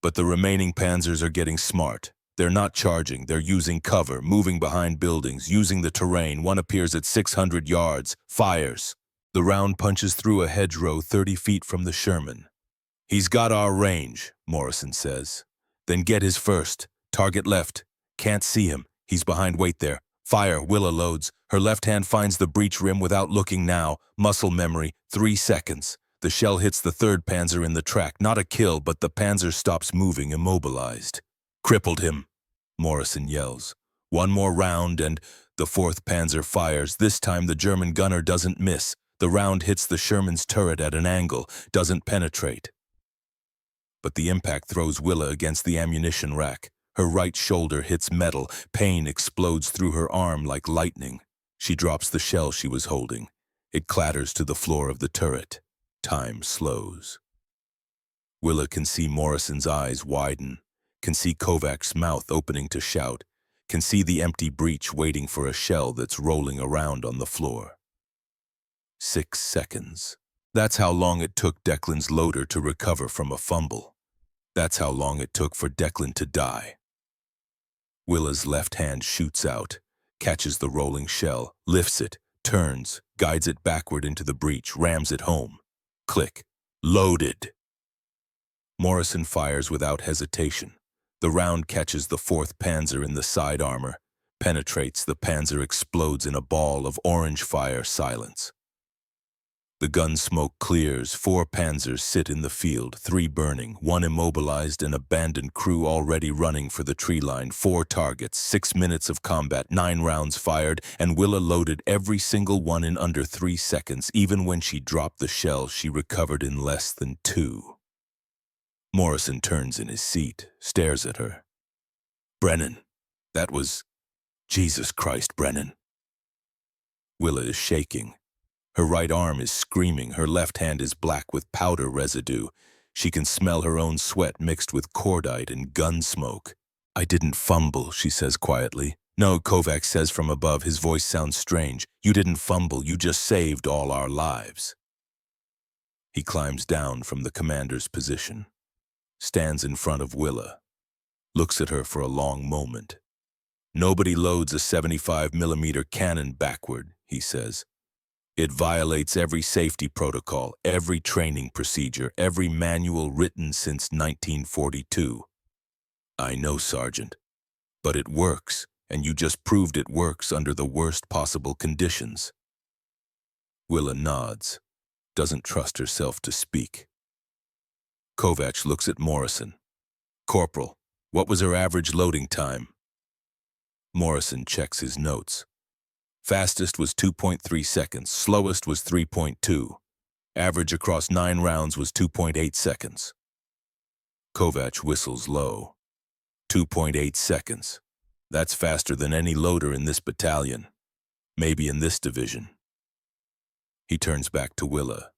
But the remaining Panzers are getting smart. They're not charging. They're using cover, moving behind buildings, using the terrain. One appears at 600 yards. Fires. The round punches through a hedgerow 30 feet from the Sherman. He's got our range, Morrison says. Then get his first. Target left. Can't see him. He's behind. Wait there. Fire. Willa loads. Her left hand finds the breech rim without looking now. Muscle memory. 3 seconds. The shell hits the third Panzer in the track. Not a kill, but the Panzer stops moving, immobilized. Crippled him, Morrison yells. 1 more round and the 4th Panzer fires. This time the German gunner doesn't miss. The round hits the Sherman's turret at an angle, doesn't penetrate. But the impact throws Willa against the ammunition rack. Her right shoulder hits metal. Pain explodes through her arm like lightning. She drops the shell she was holding. It clatters to the floor of the turret. Time slows. Willa can see Morrison's eyes widen, can see Kovacs' mouth opening to shout, can see the empty breech waiting for a shell that's rolling around on the floor. 6 seconds. That's how long it took Declan's loader to recover from a fumble. That's how long it took for Declan to die. Willa's left hand shoots out, catches the rolling shell, lifts it, turns, guides it backward into the breech, rams it home. Click. Loaded. Morrison fires without hesitation. The round catches the 4th Panzer in the side armor, penetrates. The Panzer explodes in a ball of orange fire. Silence. The gun smoke clears. 4 Panzers sit in the field, 3 burning, 1 immobilized, an abandoned crew already running for the tree line. 4 targets, 6 minutes of combat, 9 rounds fired, and Willa loaded every single one in under 3 seconds. Even when she dropped the shell, she recovered in less than 2. Morrison turns in his seat, stares at her. Brennan, that was... Jesus Christ, Brennan. Willa is shaking. Her right arm is screaming. Her left hand is black with powder residue. She can smell her own sweat mixed with cordite and gun smoke. I didn't fumble, she says quietly. No, Kovacs says from above. His voice sounds strange. You didn't fumble. You just saved all our lives. He climbs down from the commander's position, stands in front of Willa, looks at her for a long moment. Nobody loads a 75mm cannon backward, he says. It violates every safety protocol, every training procedure, every manual written since 1942. I know, Sergeant, but it works, and you just proved it works under the worst possible conditions. Willa nods, doesn't trust herself to speak. Kovacs looks at Morrison. Corporal, what was her average loading time? Morrison checks his notes. Fastest was 2.3 seconds, slowest was 3.2. Average across 9 rounds was 2.8 seconds. Kovac whistles low. 2.8 seconds. That's faster than any loader in this battalion. Maybe in this division. He turns back to Willa.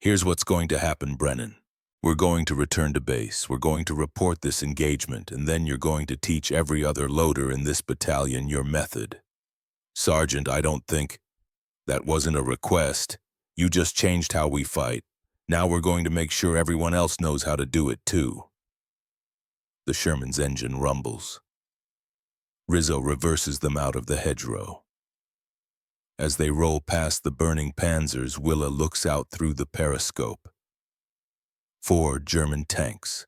Here's what's going to happen, Brennan. We're going to return to base. We're going to report this engagement, and then you're going to teach every other loader in this battalion your method. Sergeant, I don't think that wasn't a request. You just changed how we fight. Now we're going to make sure everyone else knows how to do it too. The Sherman's engine rumbles. Rizzo reverses them out of the hedgerow. As they roll past the burning Panzers, Willa looks out through the periscope. 4 German tanks,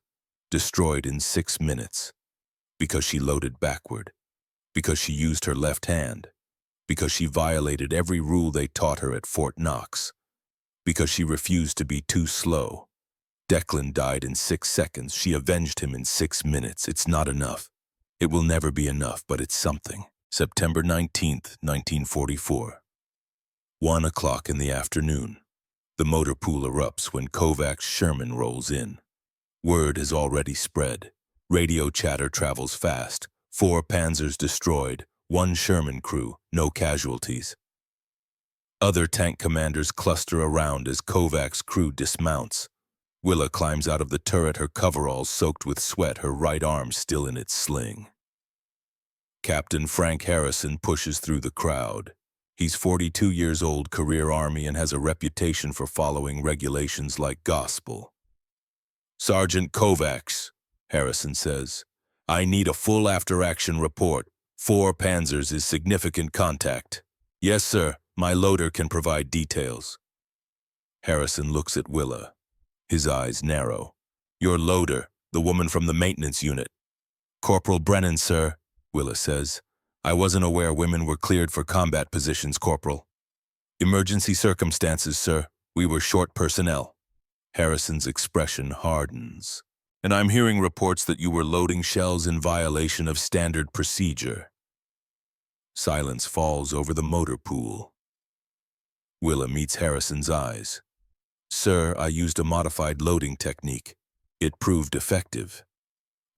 destroyed in 6 minutes, because she loaded backward, because she used her left hand, because she violated every rule they taught her at Fort Knox, because she refused to be too slow. Declan died in 6 seconds. She avenged him in 6 minutes. It's not enough. It will never be enough, but it's something. September 19th, 1944. 1 o'clock in the afternoon. The motor pool erupts when Kovac's Sherman rolls in. Word has already spread. Radio chatter travels fast. 4 Panzers destroyed, 1 Sherman crew, no casualties. Other tank commanders cluster around as Kovac's crew dismounts. Willa climbs out of the turret, her coveralls soaked with sweat, her right arm still in its sling. Captain Frank Harrison pushes through the crowd. He's 42 years old, career Army, and has a reputation for following regulations like gospel. Sergeant Kovacs, Harrison says, I need a full after-action report. 4 Panzers is significant contact. Yes, sir, my loader can provide details. Harrison looks at Willa. His eyes narrow. Your loader, the woman from the maintenance unit. Corporal Brennan, sir, Willa says. I wasn't aware women were cleared for combat positions, Corporal. Emergency circumstances, sir. We were short personnel. Harrison's expression hardens. And I'm hearing reports that you were loading shells in violation of standard procedure. Silence falls over the motor pool. Willa meets Harrison's eyes. Sir, I used a modified loading technique. It proved effective.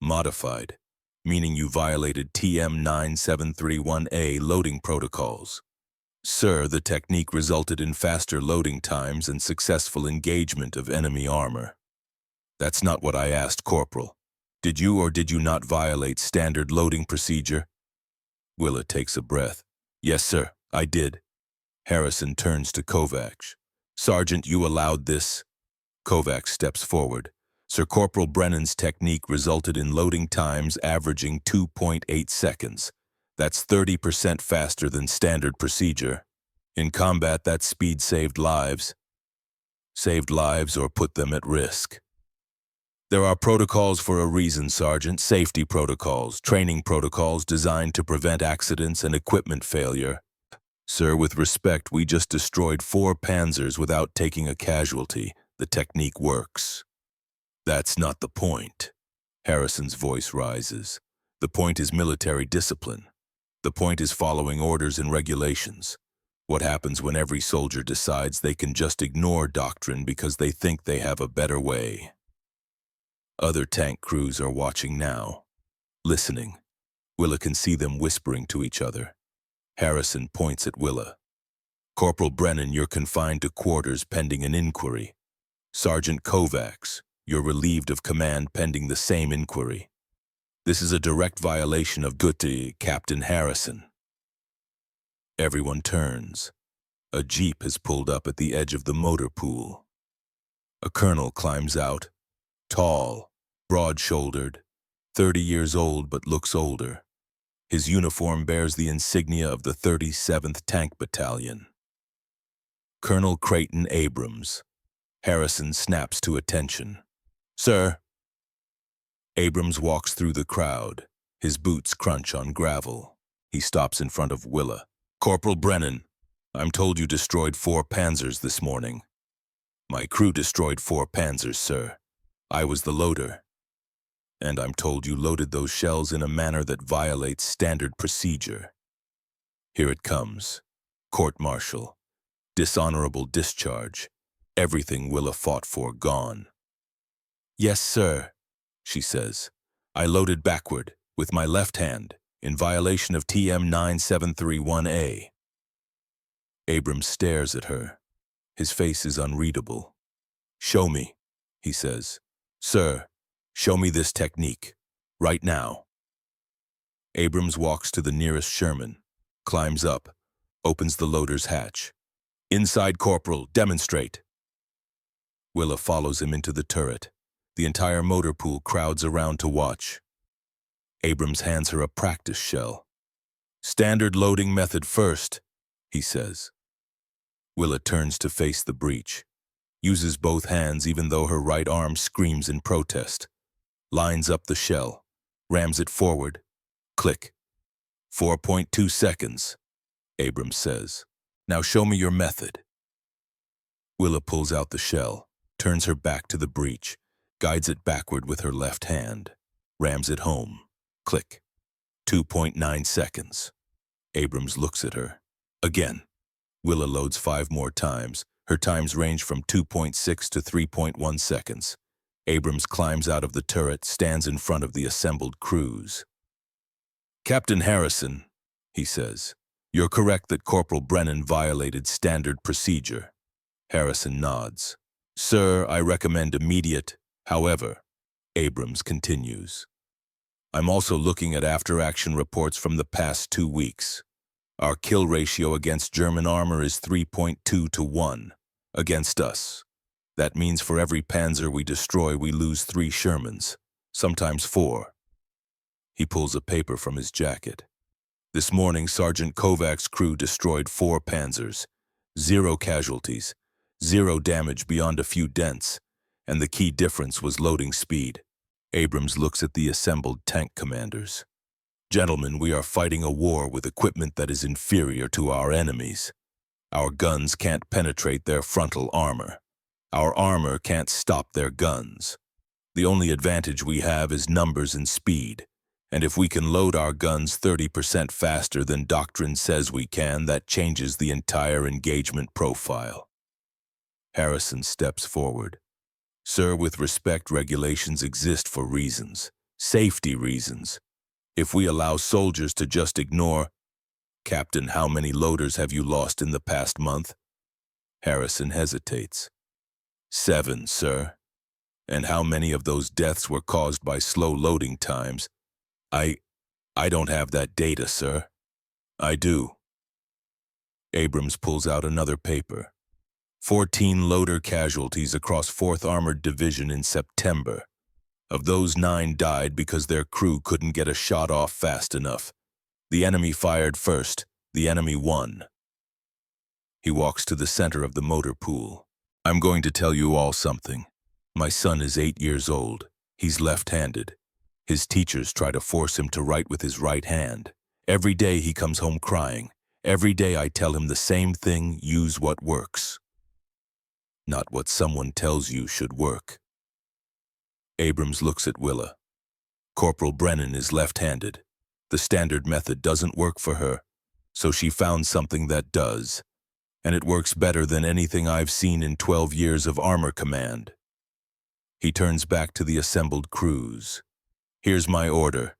Modified, meaning you violated TM 9731A loading protocols. Sir, the technique resulted in faster loading times and successful engagement of enemy armor. That's not what I asked, Corporal. Did you or did you not violate standard loading procedure? Willa takes a breath. Yes, sir, I did. Harrison turns to Kovacs. Sergeant, you allowed this? Kovacs steps forward. Sir Corporal Brennan's technique resulted in loading times averaging 2.8 seconds. That's 30% faster than standard procedure. In combat, that speed saved lives. Saved lives or put them at risk. There are protocols for a reason, Sergeant. Safety protocols, training protocols designed to prevent accidents and equipment failure. Sir, with respect, we just destroyed 4 Panzers without taking a casualty. The technique works. That's not the point. Harrison's voice rises. The point is military discipline. The point is following orders and regulations. What happens when every soldier decides they can just ignore doctrine because they think they have a better way? Other tank crews are watching now, listening. Willa can see them whispering to each other. Harrison points at Willa. Corporal Brennan, you're confined to quarters pending an inquiry. Sergeant Kovacs, you're relieved of command pending the same inquiry. This is a direct violation of duty, Captain Harrison. Everyone turns. A jeep has pulled up at the edge of the motor pool. A colonel climbs out, tall, broad-shouldered, 30 years old but looks older. His uniform bears the insignia of the 37th Tank Battalion. Colonel Creighton Abrams. Harrison snaps to attention. Sir. Abrams walks through the crowd. His boots crunch on gravel. He stops in front of Willa. Corporal Brennan, I'm told you destroyed 4 Panzers this morning. My crew destroyed 4 Panzers, sir. I was the loader. And I'm told you loaded those shells in a manner that violates standard procedure. Here it comes. Court-martial. Dishonorable discharge. Everything Willa fought for gone. Yes, sir, she says. I loaded backward, with my left hand, in violation of TM 9731A. Abrams stares at her. His face is unreadable. Show me, he says. Sir, show me this technique. Right now. Abrams walks to the nearest Sherman, climbs up, opens the loader's hatch. Inside, Corporal, demonstrate. Willa follows him into the turret. The entire motor pool crowds around to watch. Abrams hands her a practice shell. Standard loading method first, he says. Willa turns to face the breach. Uses both hands even though her right arm screams in protest. Lines up the shell. Rams it forward. Click. 4.2 seconds, Abrams says. Now show me your method. Willa pulls out the shell, turns her back to the breach, guides it backward with her left hand, rams it home. Click. 2.9 seconds. Abrams looks at her. Again. Willa loads 5 more times. Her times range from 2.6 to 3.1 seconds. Abrams climbs out of the turret, stands in front of the assembled crews. Captain Harrison, he says, you're correct that Corporal Brennan violated standard procedure. Harrison nods. Sir, I recommend immediate. However, Abrams continues. I'm also looking at after-action reports from the past 2 weeks. Our kill ratio against German armor is 3.2 to 1 against us. That means for every Panzer we destroy, we lose 3 Shermans, sometimes 4. He pulls a paper from his jacket. This morning, Sergeant Kovac's crew destroyed 4 Panzers, 0 casualties, 0 damage beyond a few dents, and the key difference was loading speed. Abrams looks at the assembled tank commanders. Gentlemen, we are fighting a war with equipment that is inferior to our enemies. Our guns can't penetrate their frontal armor. Our armor can't stop their guns. The only advantage we have is numbers and speed. And if we can load our guns 30% faster than doctrine says we can, that changes the entire engagement profile. Harrison steps forward. Sir, with respect, regulations exist for reasons. Safety reasons. If we allow soldiers to just ignore, Captain, how many loaders have you lost in the past month? Harrison hesitates. 7, sir. And how many of those deaths were caused by slow loading times? I don't have that data, sir. I do. Abrams pulls out another paper. 14 loader casualties across 4th Armored Division in September. Of those, 9 died because their crew couldn't get a shot off fast enough. The enemy fired first. The enemy won. He walks to the center of the motor pool. I'm going to tell you all something. My son is 8 years old. He's left-handed. His teachers try to force him to write with his right hand. Every day he comes home crying. Every day I tell him the same thing, use what works. Not what someone tells you should work. Abrams looks at Willa. Corporal Brennan is left-handed. The standard method doesn't work for her, so she found something that does, and it works better than anything I've seen in 12 years of armor command. He turns back to the assembled crews. Here's my order.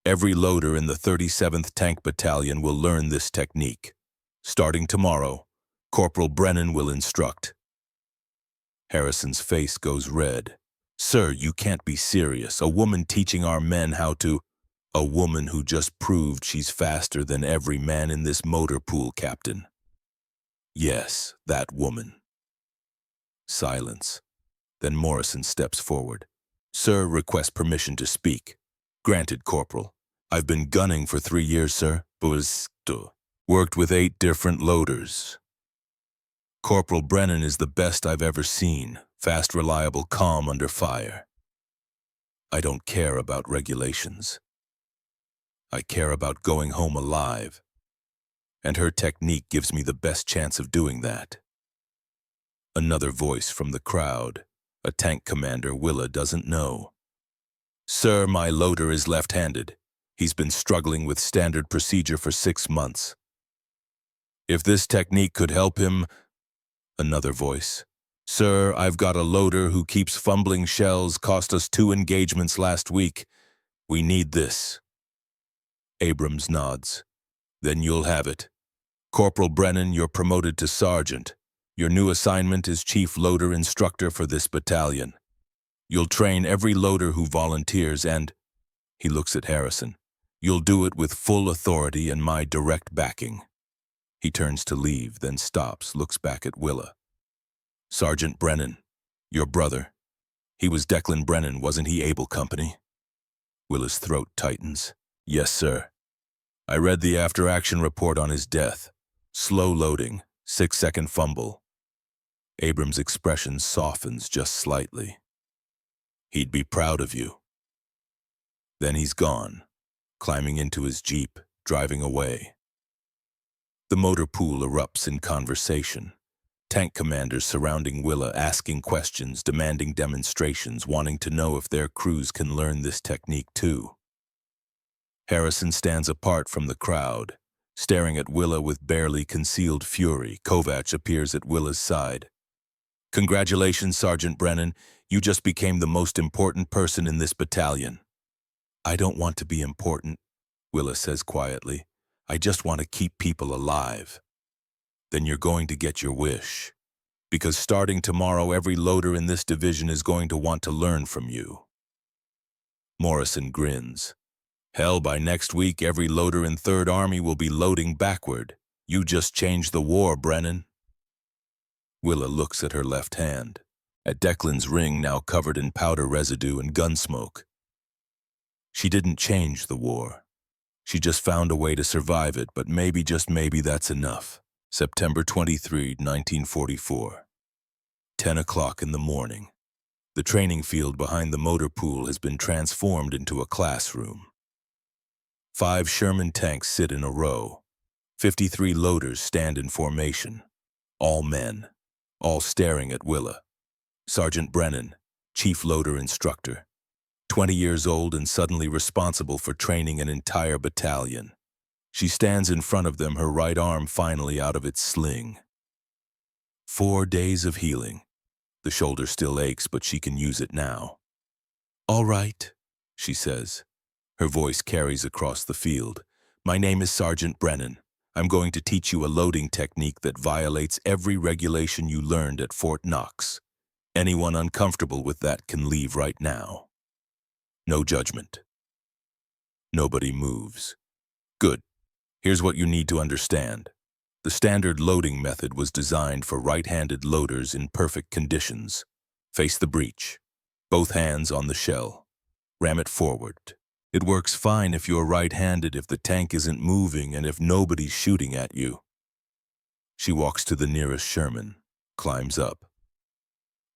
Every loader in the 37th Tank Battalion will learn this technique. Starting tomorrow, Corporal Brennan will instruct. Harrison's face goes red. Sir, you can't be serious. A woman teaching our men how to... A woman who just proved she's faster than every man in this motor pool, Captain. Yes, that woman. Silence. Then Morrison steps forward. Sir, request permission to speak. Granted, Corporal. I've been gunning for 3 years, sir. Worked with 8 different loaders. Corporal Brennan is the best I've ever seen. Fast, reliable, calm under fire. I don't care about regulations. I care about going home alive. And her technique gives me the best chance of doing that. Another voice from the crowd. A tank commander Willa doesn't know. Sir, my loader is left-handed. He's been struggling with standard procedure for 6 months. If this technique could help him... Another voice. Sir, I've got a loader who keeps fumbling shells, cost us 2 engagements last week. We need this. Abrams nods. Then you'll have it. Corporal Brennan, you're promoted to sergeant. Your new assignment is chief loader instructor for this battalion. You'll train every loader who volunteers and, he looks at Harrison, you'll do it with full authority and my direct backing. He turns to leave, then stops, looks back at Willa. Sergeant Brennan, your brother. He was Declan Brennan, wasn't he, Able Company? Willa's throat tightens. Yes, sir. I read the after-action report on his death. Slow loading, 6-second fumble. Abrams' expression softens just slightly. He'd be proud of you. Then he's gone, climbing into his Jeep, driving away. The motor pool erupts in conversation. Tank commanders surrounding Willa, asking questions, demanding demonstrations, wanting to know if their crews can learn this technique too. Harrison stands apart from the crowd, staring at Willa with barely concealed fury. Kovacs appears at Willa's side. Congratulations, Sergeant Brennan. You just became the most important person in this battalion. I don't want to be important, Willa says quietly. I just want to keep people alive. Then you're going to get your wish. Because starting tomorrow, every loader in this division is going to want to learn from you. Morrison grins. Hell, by next week, every loader in 3rd Army will be loading backward. You just changed the war, Brennan. Willa looks at her left hand, at Declan's ring now covered in powder residue and gun smoke. She didn't change the war. She just found a way to survive it, but maybe, just maybe, that's enough. September 23, 1944. 10 o'clock in the morning. The training field behind the motor pool has been transformed into a classroom. 5 Sherman tanks sit in a row. 53 loaders stand in formation. All men, all staring at Willa. Sergeant Brennan, chief loader instructor. 20 years old and suddenly responsible for training an entire battalion. She stands in front of them, her right arm finally out of its sling. 4 days of healing. The shoulder still aches, but she can use it now. All right, she says. Her voice carries across the field. My name is Sergeant Brennan. I'm going to teach you a loading technique that violates every regulation you learned at Fort Knox. Anyone uncomfortable with that can leave right now. No judgment. Nobody moves. Good. Here's what you need to understand. The standard loading method was designed for right-handed loaders in perfect conditions. Face the breech. Both hands on the shell. Ram it forward. It works fine if you're right-handed, if the tank isn't moving, and if nobody's shooting at you. She walks to the nearest Sherman, climbs up.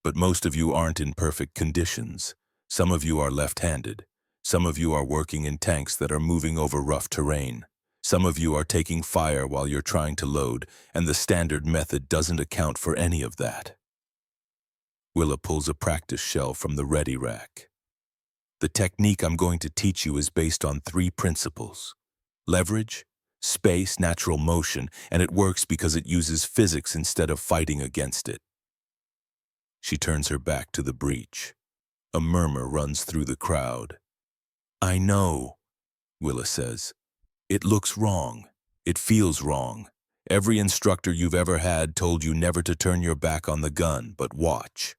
But most of you aren't in perfect conditions. Some of you are left-handed. Some of you are working in tanks that are moving over rough terrain. Some of you are taking fire while you're trying to load, and the standard method doesn't account for any of that. Willa pulls a practice shell from the ready rack. The technique I'm going to teach you is based on 3 principles: leverage, space, natural motion, and it works because it uses physics instead of fighting against it. She turns her back to the breach. A murmur runs through the crowd. I know, Willa says. It looks wrong. It feels wrong. Every instructor you've ever had told you never to turn your back on the gun, but watch.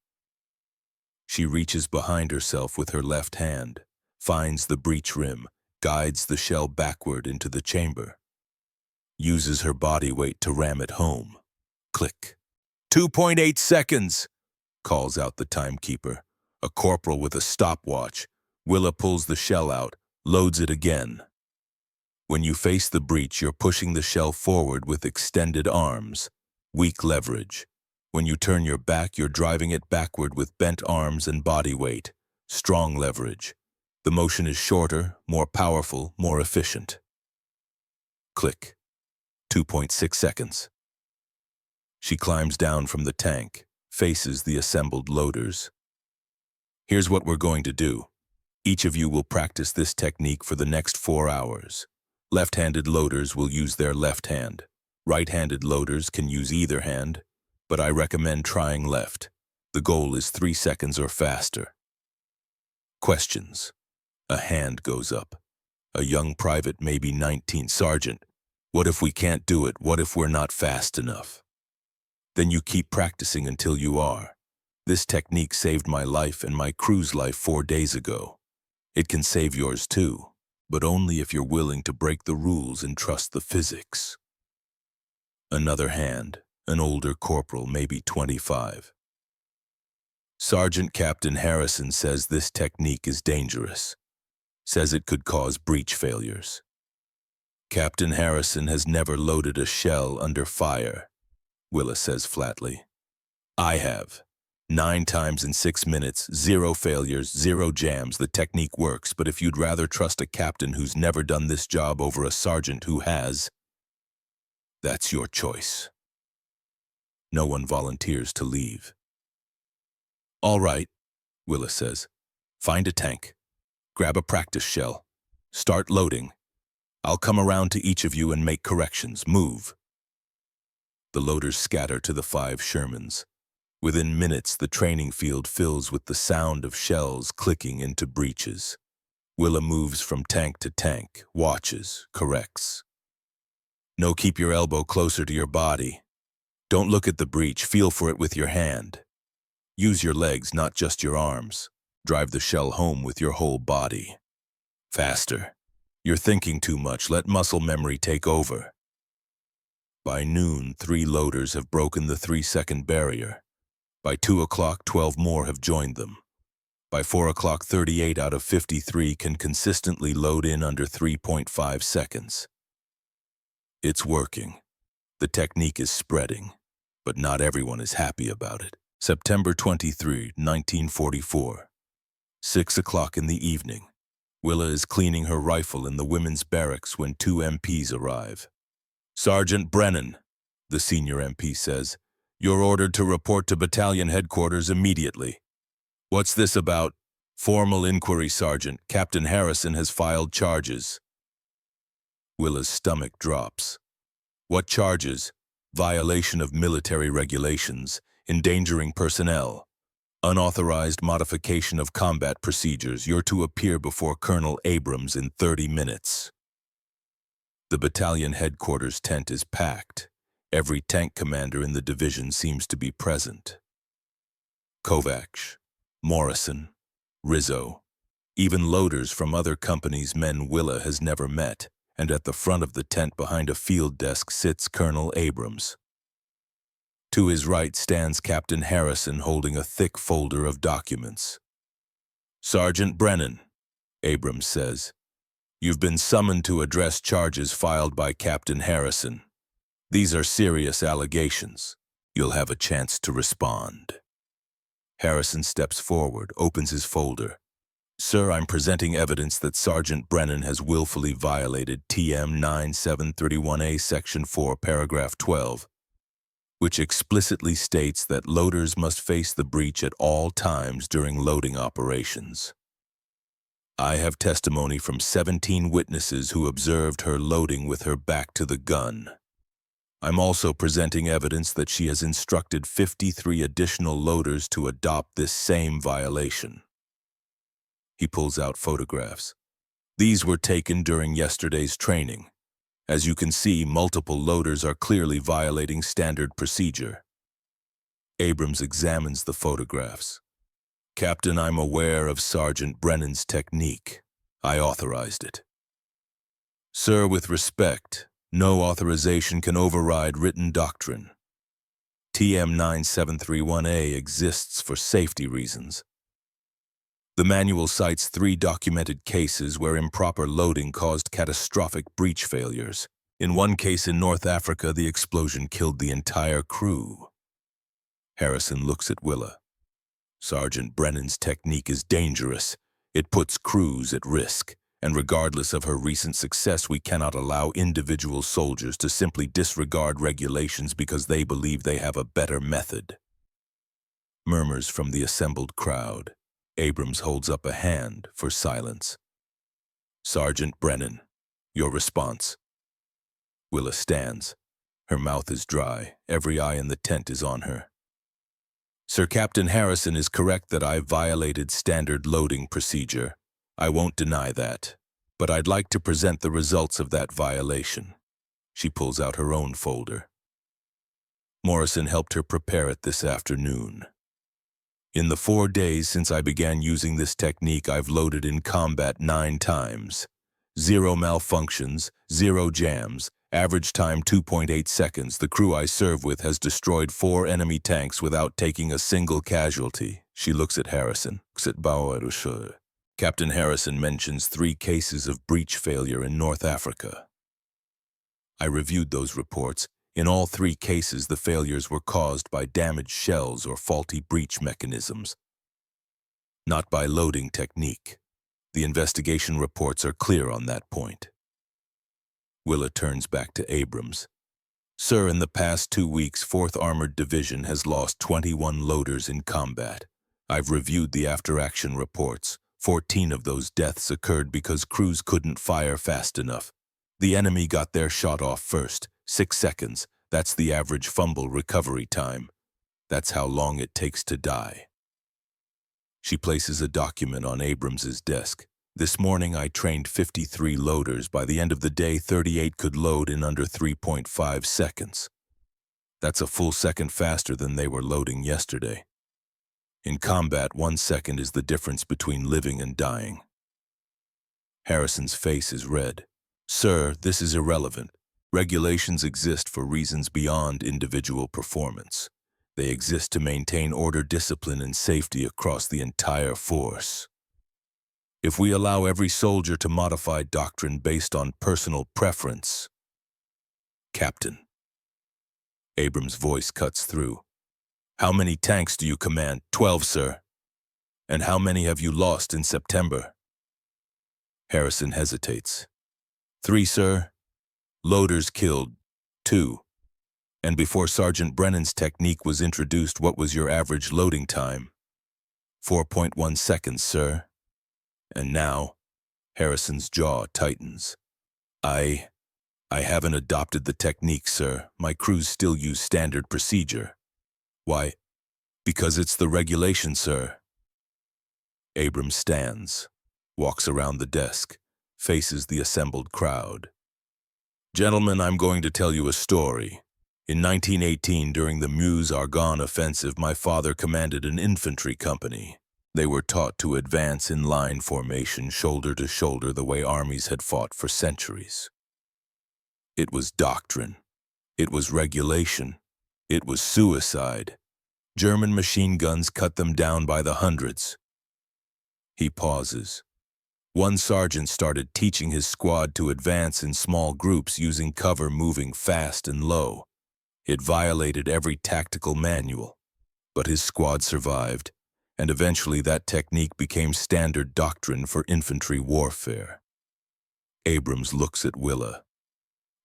She reaches behind herself with her left hand, finds the breech rim, guides the shell backward into the chamber. Uses her body weight to ram it home. Click. 2.8 seconds, calls out the timekeeper. A corporal with a stopwatch. Willa pulls the shell out, loads it again. When you face the breech, you're pushing the shell forward with extended arms. Weak leverage. When you turn your back, you're driving it backward with bent arms and body weight. Strong leverage. The motion is shorter, more powerful, more efficient. Click. 2.6 seconds. She climbs down from the tank, faces the assembled loaders. Here's what we're going to do. Each of you will practice this technique for the next 4 hours. Left-handed loaders will use their left hand. Right-handed loaders can use either hand, but I recommend trying left. The goal is 3 seconds or faster. Questions. A hand goes up. A young private, maybe 19. Sergeant, what if we can't do it? What if we're not fast enough? Then you keep practicing until you are. This technique saved my life and my crew's life 4 days ago. It can save yours too, but only if you're willing to break the rules and trust the physics. Another hand, an older corporal, maybe 25. Sergeant Captain Harrison says this technique is dangerous. Says it could cause breach failures. Captain Harrison has never loaded a shell under fire, Willa says flatly. I have. 9 times in 6 minutes, 0 failures, 0 jams. The technique works, but if you'd rather trust a captain who's never done this job over a sergeant who has, that's your choice. No one volunteers to leave. All right, Willa says. Find a tank. Grab a practice shell. Start loading. I'll come around to each of you and make corrections. Move. The loaders scatter to the 5 Shermans. Within minutes, the training field fills with the sound of shells clicking into breaches. Willa moves from tank to tank, watches, corrects. No, keep your elbow closer to your body. Don't look at the breach, feel for it with your hand. Use your legs, not just your arms. Drive the shell home with your whole body. Faster. You're thinking too much, let muscle memory take over. By noon, 3 loaders have broken the 3-second barrier. By 2 o'clock, 12 more have joined them. By 4 o'clock, 38 out of 53 can consistently load in under 3.5 seconds. It's working. The technique is spreading, but not everyone is happy about it. September 23, 1944. 6 o'clock in the evening. Willa is cleaning her rifle in the women's barracks when 2 MPs arrive. Sergeant Brennan, the senior MP says, you're ordered to report to battalion headquarters immediately. What's this about? Formal inquiry, Sergeant. Captain Harrison has filed charges. Willa's stomach drops. What charges? Violation of military regulations, endangering personnel, unauthorized modification of combat procedures. You're to appear before Colonel Abrams in 30 minutes. The battalion headquarters tent is packed. Every tank commander in the division seems to be present. Kovacs, Morrison, Rizzo, even loaders from other companies men Willa has never met, and at the front of the tent behind a field desk sits Colonel Abrams. To his right stands Captain Harrison holding a thick folder of documents. Sergeant Brennan, Abrams says, you've been summoned to address charges filed by Captain Harrison. These are serious allegations. You'll have a chance to respond. Harrison steps forward, opens his folder. Sir, I'm presenting evidence that Sergeant Brennan has willfully violated TM 9731A Section 4, Paragraph 12, which explicitly states that loaders must face the breach at all times during loading operations. I have testimony from 17 witnesses who observed her loading with her back to the gun. I'm also presenting evidence that she has instructed 53 additional loaders to adopt this same violation. He pulls out photographs. These were taken during yesterday's training. As you can see, multiple loaders are clearly violating standard procedure. Abrams examines the photographs. Captain, I'm aware of Sergeant Brennan's technique. I authorized it. Sir, with respect, no authorization can override written doctrine. TM 9731A exists for safety reasons. The manual cites 3 documented cases where improper loading caused catastrophic breach failures. In one case in North Africa, the explosion killed the entire crew. Harrison looks at Willa. Sergeant Brennan's technique is dangerous. It puts crews at risk, and regardless of her recent success, we cannot allow individual soldiers to simply disregard regulations because they believe they have a better method. Murmurs from the assembled crowd. Abrams holds up a hand for silence. Sergeant Brennan, your response. Willa stands. Her mouth is dry. Every eye in the tent is on her. Sir Captain Harrison is correct that I violated standard loading procedure. I won't deny that. But I'd like to present the results of that violation. She pulls out her own folder. Morrison helped her prepare it this afternoon. In the 4 days since I began using this technique, I've loaded in combat 9 times. 0 malfunctions, 0 jams, average time 2.8 seconds. The crew I serve with has destroyed 4 enemy tanks without taking a single casualty. She looks at Harrison. Captain Harrison mentions 3 cases of breach failure in North Africa. I reviewed those reports. In all 3 cases, the failures were caused by damaged shells or faulty breach mechanisms, not by loading technique. The investigation reports are clear on that point. Willa turns back to Abrams. Sir, in the past 2 weeks, 4th Armored Division has lost 21 loaders in combat. I've reviewed the after-action reports. 14 of those deaths occurred because crews couldn't fire fast enough. The enemy got their shot off first, 6 seconds. That's the average fumble recovery time. That's how long it takes to die. She places a document on Abrams's desk. This morning I trained 53 loaders. By the end of the day, 38 could load in under 3.5 seconds. That's a full second faster than they were loading yesterday. In combat, 1 second is the difference between living and dying. Harrison's face is red. Sir, this is irrelevant. Regulations exist for reasons beyond individual performance. They exist to maintain order, discipline, and safety across the entire force. If we allow every soldier to modify doctrine based on personal preference... Captain. Abrams' voice cuts through. How many tanks do you command? 12, sir. And how many have you lost in September? Harrison hesitates. 3, sir. Loaders killed. 2. And before Sergeant Brennan's technique was introduced, what was your average loading time? 4.1 seconds, sir. And now, Harrison's jaw tightens. I haven't adopted the technique, sir. My crews still use standard procedure. Why? Because it's the regulation, sir. Abrams stands, walks around the desk, faces the assembled crowd. Gentlemen, I'm going to tell you a story. In 1918, during the Meuse-Argonne offensive, my father commanded an infantry company. They were taught to advance in line formation, shoulder to shoulder, the way armies had fought for centuries. It was doctrine. It was regulation. It was suicide. German machine guns cut them down by the hundreds. He pauses. One sergeant started teaching his squad to advance in small groups using cover, moving fast and low. It violated every tactical manual, but his squad survived, and eventually that technique became standard doctrine for infantry warfare. Abrams looks at Willa.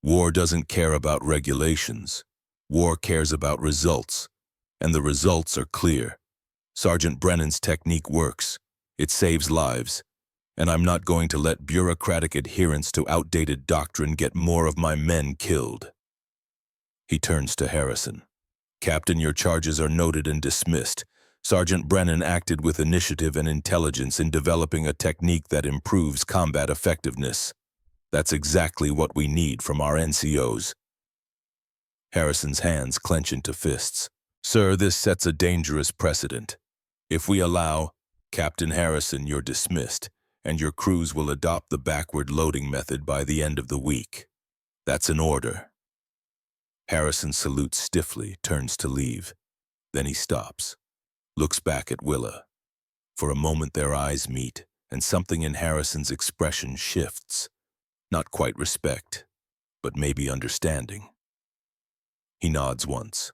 War doesn't care about regulations. War cares about results, and the results are clear. Sergeant Brennan's technique works. It saves lives. And I'm not going to let bureaucratic adherence to outdated doctrine get more of my men killed. He turns to Harrison. Captain, your charges are noted and dismissed. Sergeant Brennan acted with initiative and intelligence in developing a technique that improves combat effectiveness. That's exactly what we need from our NCOs. Harrison's hands clench into fists. Sir, this sets a dangerous precedent. If we allow... Captain Harrison, you're dismissed, and your crews will adopt the backward loading method by the end of the week. That's an order. Harrison salutes stiffly, turns to leave. Then he stops, looks back at Willa. For a moment their eyes meet, and something in Harrison's expression shifts. Not quite respect, but maybe understanding. He nods once,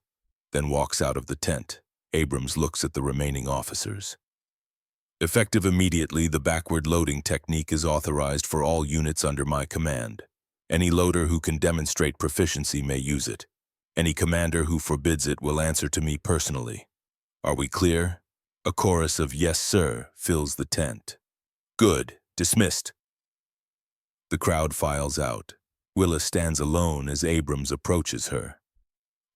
then walks out of the tent. Abrams looks at the remaining officers. Effective immediately, the backward loading technique is authorized for all units under my command. Any loader who can demonstrate proficiency may use it. Any commander who forbids it will answer to me personally. Are we clear? A chorus of "Yes, sir" fills the tent. Good. Dismissed. The crowd files out. Willa stands alone as Abrams approaches her.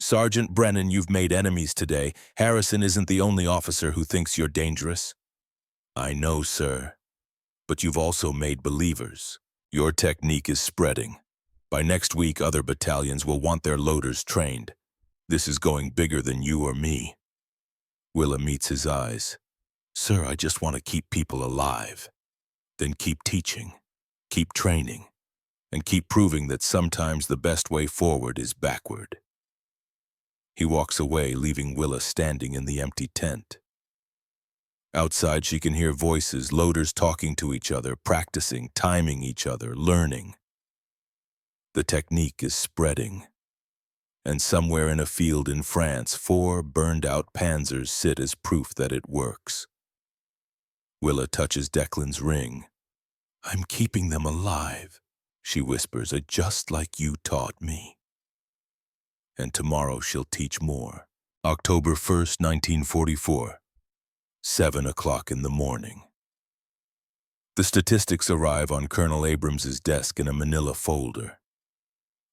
Sergeant Brennan, you've made enemies today. Harrison isn't the only officer who thinks you're dangerous. I know, sir. But you've also made believers. Your technique is spreading. By next week, other battalions will want their loaders trained. This is going bigger than you or me. Willa meets his eyes. Sir, I just want to keep people alive. Then keep teaching, keep training, and keep proving that sometimes the best way forward is backward. He walks away, leaving Willa standing in the empty tent. Outside, she can hear voices, loaders talking to each other, practicing, timing each other, learning. The technique is spreading. And somewhere in a field in France, 4 burned-out Panzers sit as proof that it works. Willa touches Declan's ring. I'm keeping them alive, she whispers, just like you taught me. And tomorrow she'll teach more. October 1st, 1944. 7 o'clock in the morning. The statistics arrive on Colonel Abrams's desk in a manila folder.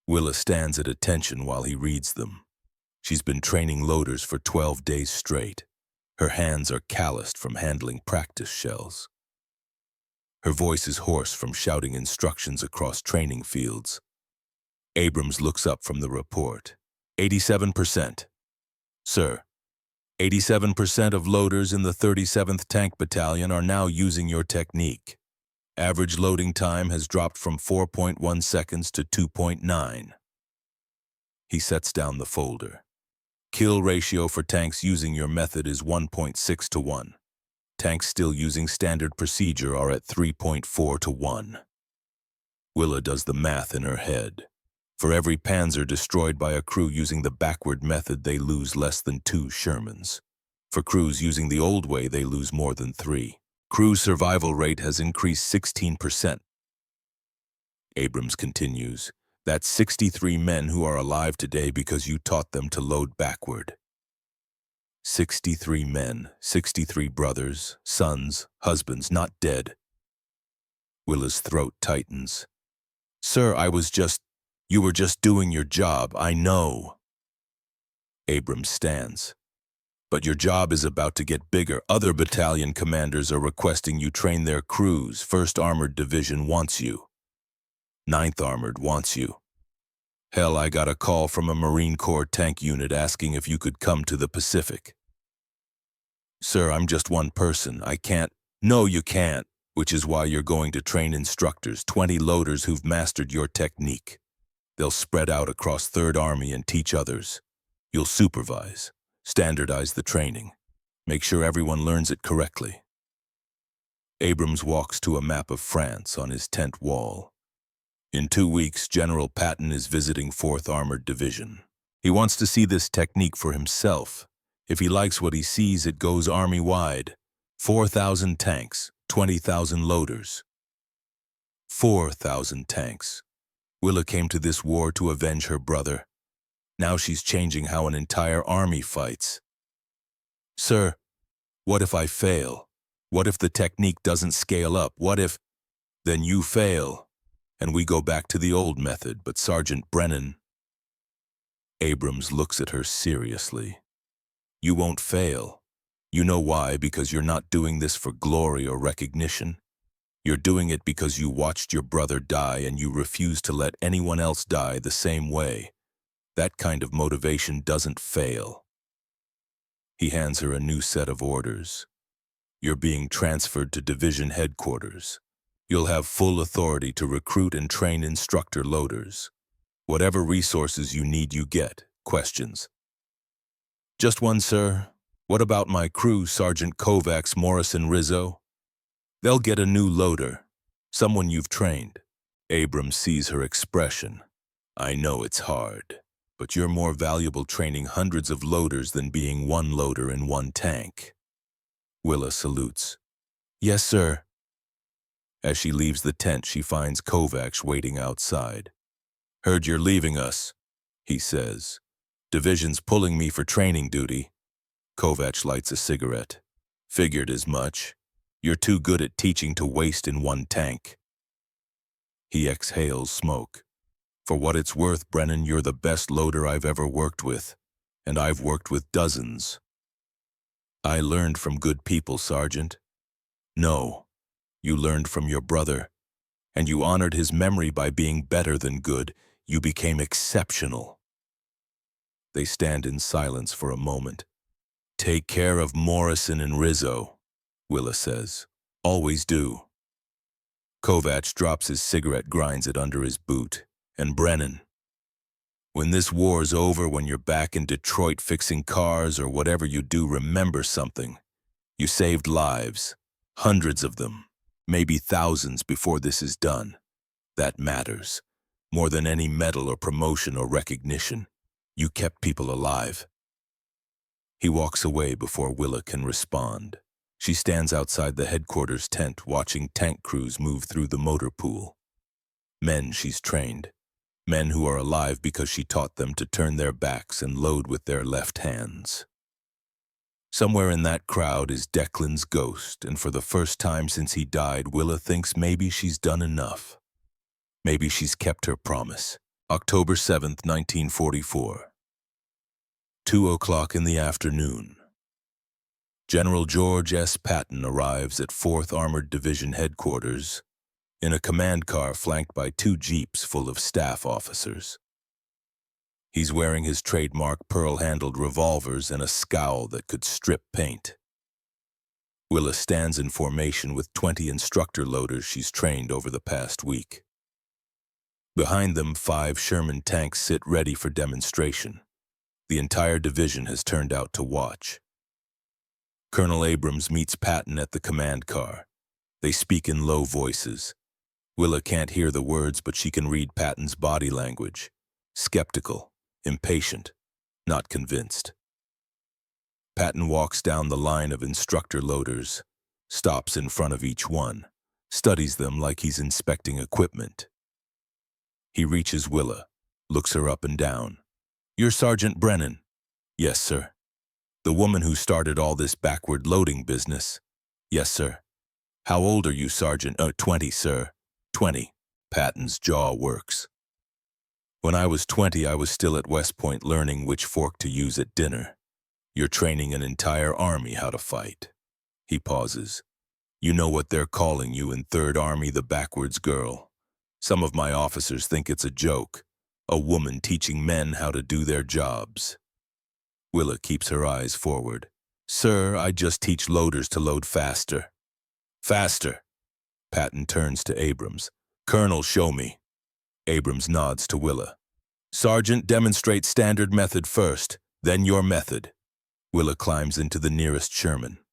Willa stands at attention while he reads them. She's been training loaders for 12 days straight. Her hands are calloused from handling practice shells. Her voice is hoarse from shouting instructions across training fields. Abrams looks up from the report. 87%. Sir, 87% of loaders in the 37th Tank Battalion are now using your technique. Average loading time has dropped from 4.1 seconds to 2.9. He sets down the folder. Kill ratio for tanks using your method is 1.6 to 1. Tanks still using standard procedure are at 3.4 to 1. Willa does the math in her head. For every Panzer destroyed by a crew using the backward method, they lose less than 2 Shermans. For crews using the old way, they lose more than 3. Crew survival rate has increased 16%. Abrams continues. That's 63 men who are alive today because you taught them to load backward. 63 men, 63 brothers, sons, husbands, not dead. Willa's throat tightens. Sir, you were just doing your job, I know. Abrams stands. But your job is about to get bigger. Other battalion commanders are requesting you train their crews. 1st Armored Division wants you. 9th Armored wants you. Hell, I got a call from a Marine Corps tank unit asking if you could come to the Pacific. Sir, I'm just one person. I can't. No, you can't, which is why you're going to train instructors, 20 loaders who've mastered your technique. They'll spread out across 3rd Army and teach others. You'll supervise, standardize the training, make sure everyone learns it correctly. Abrams walks to a map of France on his tent wall. In 2 weeks, General Patton is visiting 4th Armored Division. He wants to see this technique for himself. If he likes what he sees, it goes army-wide. 4,000 tanks, 20,000 loaders. 4,000 tanks. Willa came to this war to avenge her brother. Now she's changing how an entire army fights. Sir, what if I fail? What if the technique doesn't scale up? What if... Then you fail. And we go back to the old method, but Sergeant Brennan... Abrams looks at her seriously. You won't fail. You know why? Because you're not doing this for glory or recognition. You're doing it because you watched your brother die and you refuse to let anyone else die the same way. That kind of motivation doesn't fail. He hands her a new set of orders. You're being transferred to division headquarters. You'll have full authority to recruit and train instructor loaders. Whatever resources you need, you get. Questions? Just one, sir. What about my crew, Sergeant Kovacs, Morrison, Rizzo? They'll get a new loader. Someone you've trained. Abrams sees her expression. I know it's hard, but you're more valuable training hundreds of loaders than being one loader in one tank. Willa salutes. Yes, sir. As she leaves the tent, she finds Kovacs waiting outside. Heard you're leaving us, he says. Division's pulling me for training duty. Kovacs lights a cigarette. Figured as much. You're too good at teaching to waste in one tank. He exhales smoke. For what it's worth, Brennan, you're the best loader I've ever worked with, and I've worked with dozens. I learned from good people, Sergeant. No, you learned from your brother, and you honored his memory by being better than good. You became exceptional. They stand in silence for a moment. Take care of Morrison and Rizzo, Willa says. Always do. Kovacs drops his cigarette, grinds it under his boot. And Brennan, when this war's over, when you're back in Detroit fixing cars or whatever you do, remember something. You saved lives. Hundreds of them. Maybe thousands before this is done. That matters. More than any medal or promotion or recognition. You kept people alive. He walks away before Willa can respond. She stands outside the headquarters tent watching tank crews move through the motor pool. Men she's trained. Men who are alive because she taught them to turn their backs and load with their left hands. Somewhere in that crowd is Declan's ghost, and for the first time since he died, Willa thinks maybe she's done enough. Maybe she's kept her promise. October 7th, 1944. 2:00 in the afternoon. General George S. Patton arrives at 4th Armored Division headquarters in a command car flanked by 2 jeeps full of staff officers. He's wearing his trademark pearl-handled revolvers and a scowl that could strip paint. Willa stands in formation with 20 instructor loaders she's trained over the past week. Behind them, 5 Sherman tanks sit ready for demonstration. The entire division has turned out to watch. Colonel Abrams meets Patton at the command car. They speak in low voices. Willa can't hear the words, but she can read Patton's body language. Skeptical, impatient, not convinced. Patton walks down the line of instructor loaders, stops in front of each one, studies them like he's inspecting equipment. He reaches Willa, looks her up and down. "You're Sergeant Brennan." "Yes, sir." "The woman who started all this backward loading business." "Yes, sir." "How old are you, Sergeant?" 20, sir." 20. Patton's jaw works. "When I was 20, I was still at West Point learning which fork to use at dinner. You're training an entire army how to fight." He pauses. "You know what they're calling you in 3rd Army, the backwards girl. Some of my officers think it's a joke. A woman teaching men how to do their jobs." Willa keeps her eyes forward. "Sir, I just teach loaders to load faster." "Faster." Patton turns to Abrams. "Colonel, show me." Abrams nods to Willa. "Sergeant, demonstrate standard method first, then your method." Willa climbs into the nearest Sherman.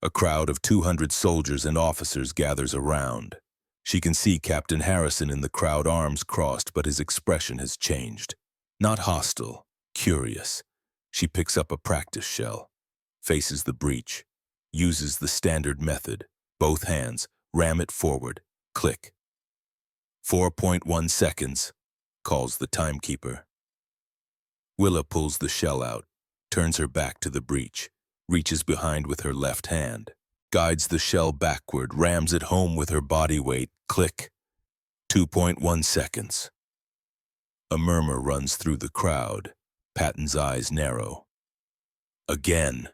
A crowd of 200 soldiers and officers gathers around. She can see Captain Harrison in the crowd, arms crossed, but his expression has changed. Not hostile, curious. She picks up a practice shell, faces the breech, uses the standard method, both hands, ram it forward, click. 4.1 seconds, calls the timekeeper. Willa pulls the shell out, turns her back to the breech, reaches behind with her left hand, guides the shell backward, rams it home with her body weight, click. 2.1 seconds. A murmur runs through the crowd. Patton's eyes narrow. Again.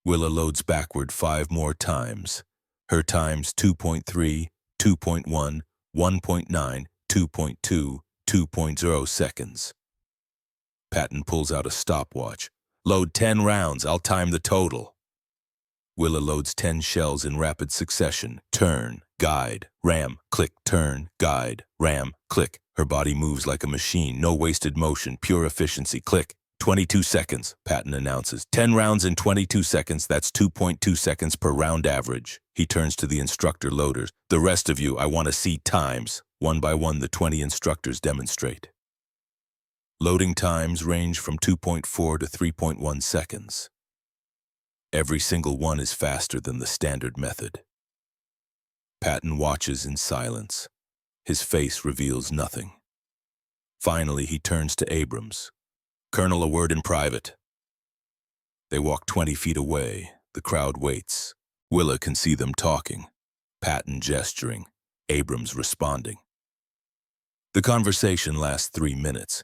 Willa loads backward 5 more times. Her times 2.3, 2.1, 1.9, 2.2, 2.0 seconds. Patton pulls out a stopwatch. "Load 10 rounds, I'll time the total." Willa loads 10 shells in rapid succession. Turn, guide, ram, click, turn, guide, ram, click. Her body moves like a machine, no wasted motion, pure efficiency, click. 22 seconds, Patton announces. 10 rounds in 22 seconds, that's 2.2 seconds per round average. He turns to the instructor loaders. "The rest of you, I want to see times." One by one, the 20 instructors demonstrate. Loading times range from 2.4 to 3.1 seconds. Every single one is faster than the standard method. Patton watches in silence. His face reveals nothing. Finally, he turns to Abrams. "Colonel, a word in private." They walk 20 feet away, The crowd waits. Willa can see them talking, Patton gesturing, Abrams responding. The conversation lasts 3 minutes.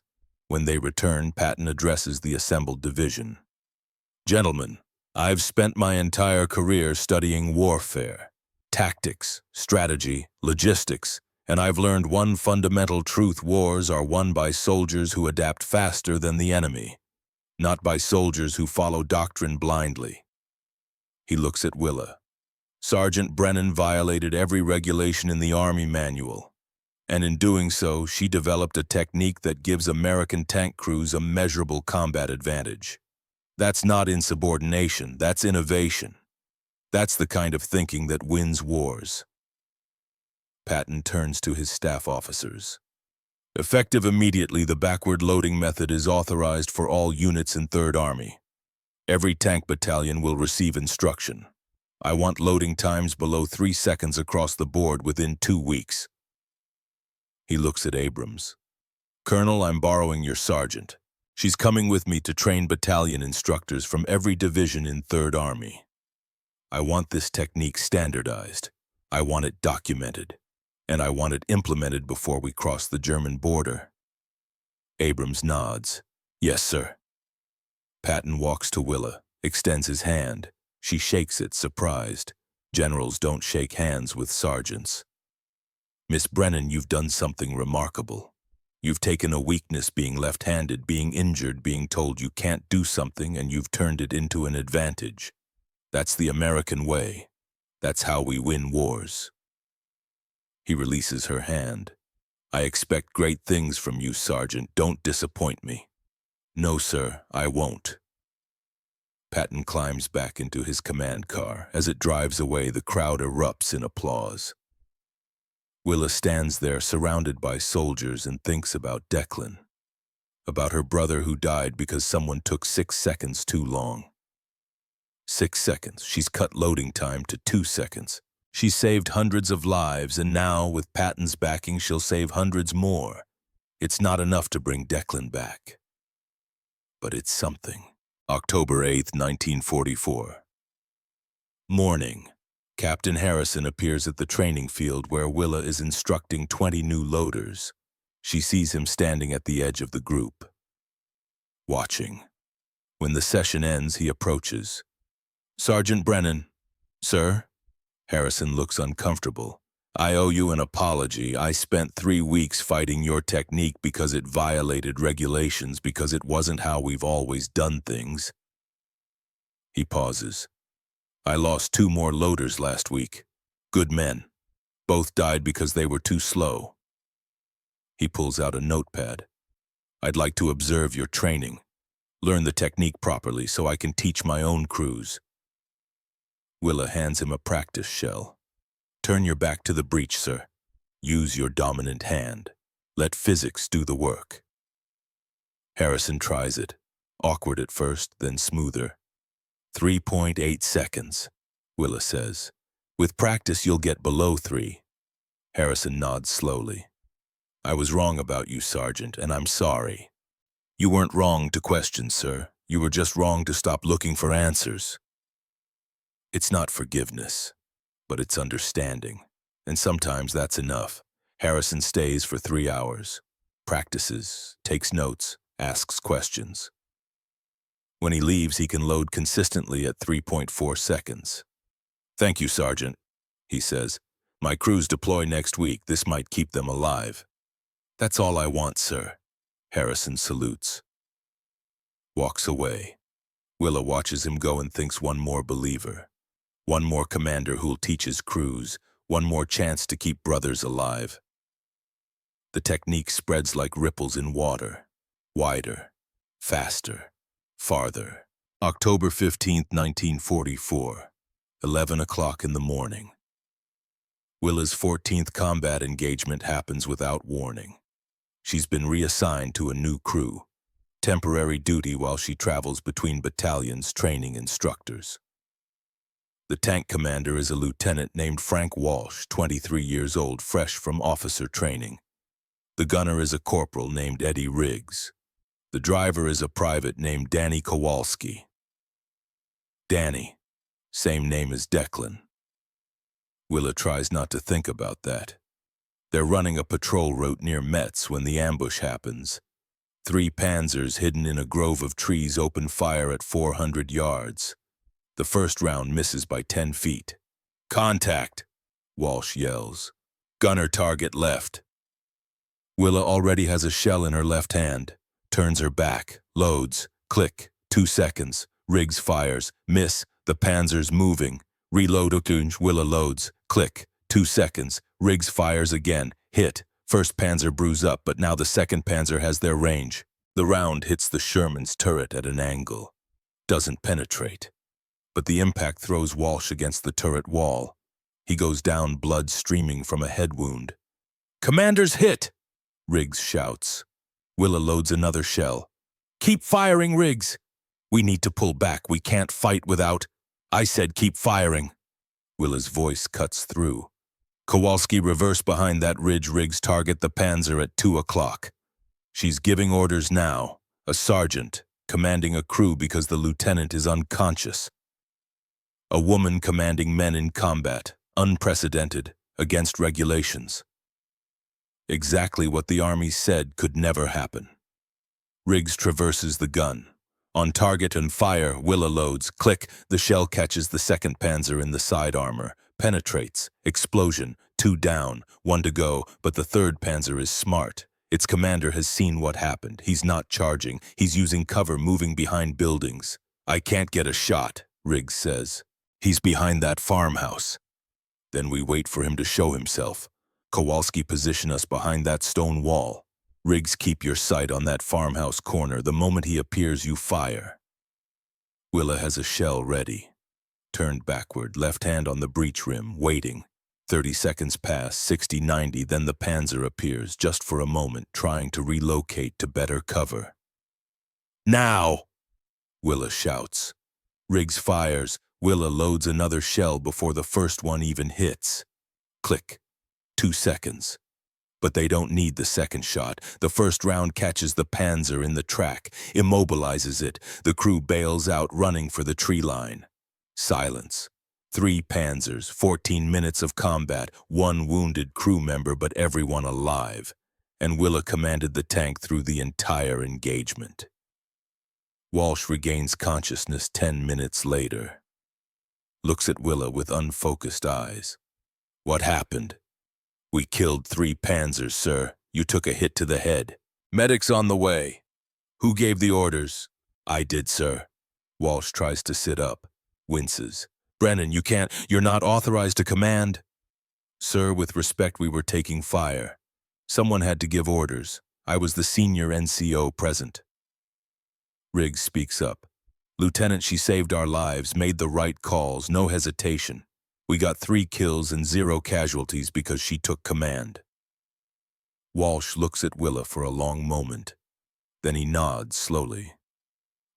When they return, Patton addresses the assembled division. Gentlemen, I've spent my entire career studying warfare, tactics, strategy, logistics, and I've learned one fundamental truth: wars are won by soldiers who adapt faster than the enemy, not by soldiers who follow doctrine blindly. He looks at Willa. Sergeant Brennan violated every regulation in the Army manual, and in doing so, she developed a technique that gives American tank crews a measurable combat advantage. That's not insubordination, that's innovation. That's the kind of thinking that wins wars. Patton turns to his staff officers. Effective immediately, the backward loading method is authorized for all units in 3rd Army. Every tank battalion will receive instruction. I want loading times below 3 seconds across the board within 2 weeks. He looks at Abrams. Colonel, I'm borrowing your sergeant. She's coming with me to train battalion instructors from every division in 3rd Army. I want this technique standardized. I want it documented. And I want it implemented before we cross the German border. Abrams nods. Yes, sir. Patton walks to Willa, extends his hand. She shakes it, surprised. Generals don't shake hands with sergeants. Miss Brennan, you've done something remarkable. You've taken a weakness, being left-handed, being injured, being told you can't do something, and you've turned it into an advantage. That's the American way. That's how we win wars. He releases her hand. I expect great things from you, Sergeant. Don't disappoint me. No, sir, I won't. Patton climbs back into his command car. As it drives away, the crowd erupts in applause. Willa stands there surrounded by soldiers and thinks about Declan, about her brother who died because someone took 6 seconds too long. 6 seconds. She's cut loading time to 2 seconds. She saved hundreds of lives, and now, with Patton's backing, she'll save hundreds more. It's not enough to bring Declan back. But it's something. October 8th, 1944. Morning. Captain Harrison appears at the training field where Willa is instructing 20 new loaders. She sees him standing at the edge of the group, watching. When the session ends, he approaches. Sergeant Brennan. Sir? Harrison looks uncomfortable. I owe you an apology. I spent 3 weeks fighting your technique because it violated regulations, because it wasn't how we've always done things. He pauses. I lost 2 more loaders last week. Good men. Both died because they were too slow. He pulls out a notepad. I'd like to observe your training. Learn the technique properly so I can teach my own crews. Willa hands him a practice shell. Turn your back to the breech, sir. Use your dominant hand. Let physics do the work. Harrison tries it. Awkward at first, then smoother. 3.8 seconds, Willa says. With practice, you'll get below 3. Harrison nods slowly. I was wrong about you, Sergeant, and I'm sorry. You weren't wrong to question, sir. You were just wrong to stop looking for answers. It's not forgiveness, but it's understanding. And sometimes that's enough. Harrison stays for 3 hours, practices, takes notes, asks questions. When he leaves, he can load consistently at 3.4 seconds. Thank you, Sergeant, he says. My crews deploy next week. This might keep them alive. That's all I want, sir. Harrison salutes. Walks away. Willa watches him go and thinks, one more believer. One more commander who'll teach his crews. One more chance to keep brothers alive. The technique spreads like ripples in water. Wider. Faster. Farther. October 15th, 1944. 11 o'clock in the morning. Willa's 14th combat engagement happens without warning. She's been reassigned to a new crew. Temporary duty while she travels between battalions training instructors. The tank commander is a lieutenant named Frank Walsh, 23 years old, fresh from officer training. The gunner is a corporal named Eddie Riggs. The driver is a private named Danny Kowalski. Danny, Same name as Declan. Willa tries not to think about that. They're running a patrol route near Metz when the ambush happens. 3 Panzers hidden in a grove of trees open fire at 400 yards. The first round misses by 10 feet. "Contact!" Walsh yells. "Gunner target left." Willa already has a shell in her left hand. Turns her back. Loads. Click. 2 seconds. Riggs fires. Miss. The Panzer's moving. Reload. Willa loads. Click. 2 seconds. Riggs fires again. Hit. First Panzer brews up, but now the second Panzer has their range. The round hits the Sherman's turret at an angle. Doesn't penetrate. But the impact throws Walsh against the turret wall. He goes down, blood streaming from a head wound. "Commander's hit!" Riggs shouts. Willa loads another shell. "Keep firing, Riggs! We need to pull back. We can't fight without—" "I said keep firing." Willa's voice cuts through. "Kowalski, reverse behind that ridge. Riggs target the Panzer at 2 o'clock. She's giving orders now. A sergeant, commanding a crew because the lieutenant is unconscious. A woman commanding men in combat, unprecedented, against regulations. Exactly what the Army said could never happen." Riggs traverses the gun. On target and fire, Willa loads. Click, the shell catches the second Panzer in the side armor. Penetrates. Explosion. 2 down, 1 to go, but the third Panzer is smart. Its commander has seen what happened. He's not charging. He's using cover, moving behind buildings. "I can't get a shot," Riggs says. "He's behind that farmhouse." Then we wait for him to show himself. "Kowalski, position us behind that stone wall. Riggs, keep your sight on that farmhouse corner. The moment he appears, you fire." Willa has a shell ready. Turned backward, left hand on the breech rim, waiting. 30 seconds pass, 60, 90, then the Panzer appears, just for a moment, trying to relocate to better cover. "Now!" Willa shouts. Riggs fires. Willa loads another shell before the first one even hits. Click. 2 seconds. But they don't need the second shot. The first round catches the Panzer in the track, immobilizes it. The crew bails out, running for the tree line. Silence. 3 Panzers, 14 minutes of combat, 1 wounded crew member, but everyone alive. And Willa commanded the tank through the entire engagement. Walsh regains consciousness 10 minutes later. Looks at Willa with unfocused eyes. "What happened?" "We killed 3 Panzers, sir. You took a hit to the head. Medics on the way." "Who gave the orders?" "I did, sir." Walsh tries to sit up. Winces. "Brennan, you can't. You're not authorized to command." "Sir, with respect, we were taking fire. Someone had to give orders. I was the senior NCO present." Riggs speaks up. "Lieutenant, she saved our lives, made the right calls, no hesitation. We got 3 kills and 0 casualties because she took command." Walsh looks at Willa for a long moment. Then he nods slowly.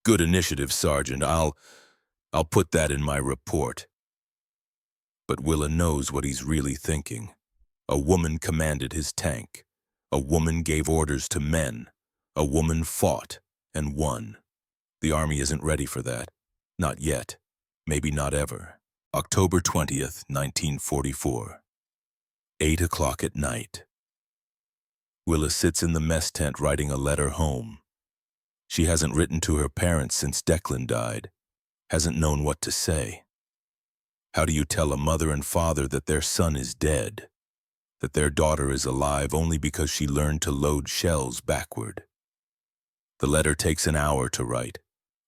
"Good initiative, Sergeant. I'll put that in my report." But Willa knows what he's really thinking. A woman commanded his tank. A woman gave orders to men. A woman fought and won. The Army isn't ready for that. Not yet. Maybe not ever. October 20th, 1944. 8 o'clock at night. Willa sits in the mess tent writing a letter home. She hasn't written to her parents since Declan died. Hasn't known what to say. How do you tell a mother and father that their son is dead? That their daughter is alive only because she learned to load shells backward? The letter takes an hour to write.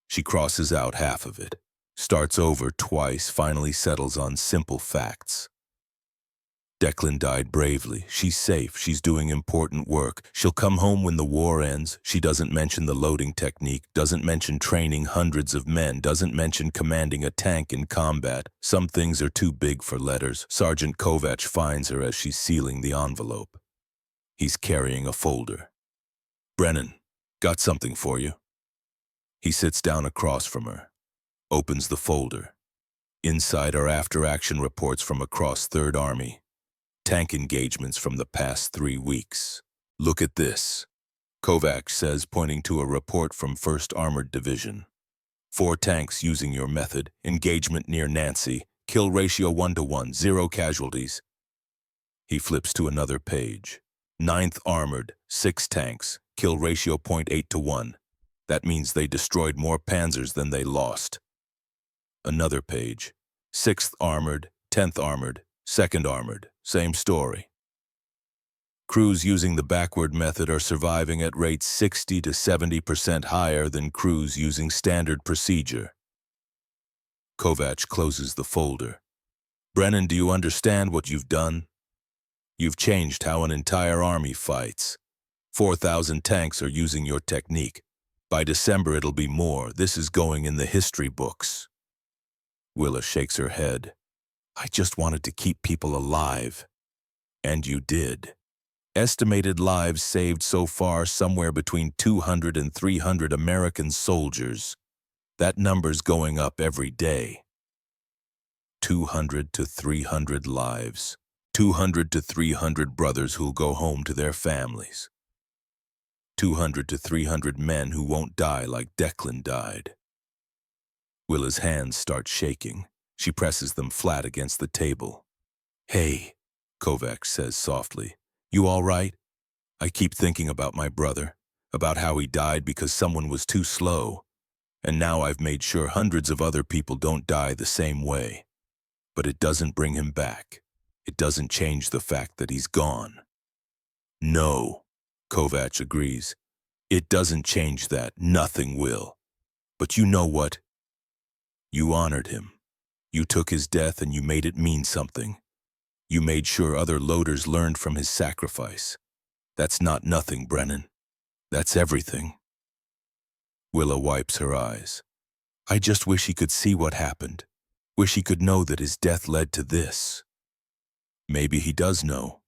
She crosses out half of it. Starts over twice, finally settles on simple facts. Declan died bravely. She's safe. She's doing important work. She'll come home when the war ends. She doesn't mention the loading technique, doesn't mention training hundreds of men, doesn't mention commanding a tank in combat. Some things are too big for letters. Sergeant Kovac finds her as she's sealing the envelope. He's carrying a folder. "Brennan, got something for you." He sits down across from her. Opens the folder. Inside are after-action reports from across 3rd Army. Tank engagements from the past 3 weeks. "Look at this," Kovac says, pointing to a report from 1st Armored Division. 4 tanks using your method. Engagement near Nancy. Kill ratio 1-to-1. 0 casualties. He flips to another page. 9th Armored. 6 tanks. Kill ratio 0.8-to-1. That means they destroyed more Panzers than they lost. Another page. 6th Armored. 10th Armored. 2nd Armored. Same story. Crews using the backward method are surviving at rates 60 to 70% higher than crews using standard procedure. Kovac closes the folder. Brennan, do you understand what you've done? You've changed how an entire army fights. 4,000 tanks are using your technique. By December it'll be more. This is going in the history books. Willa shakes her head. I just wanted to keep people alive. And you did. Estimated lives saved so far somewhere between 200 and 300 American soldiers. That number's going up every day. 200 to 300 lives. 200 to 300 brothers who'll go home to their families. 200 to 300 men who won't die like Declan died. Willa's hands start shaking. She presses them flat against the table. Hey, Kovac says softly. You all right? I keep thinking about my brother, about how he died because someone was too slow. And now I've made sure hundreds of other people don't die the same way. But it doesn't bring him back. It doesn't change the fact that he's gone. No, Kovac agrees. It doesn't change that. Nothing will. But you know what? You honored him. You took his death and you made it mean something. You made sure other loaders learned from his sacrifice. That's not nothing, Brennan. That's everything. Willa wipes her eyes. I just wish he could see what happened. Wish he could know that his death led to this. Maybe he does know.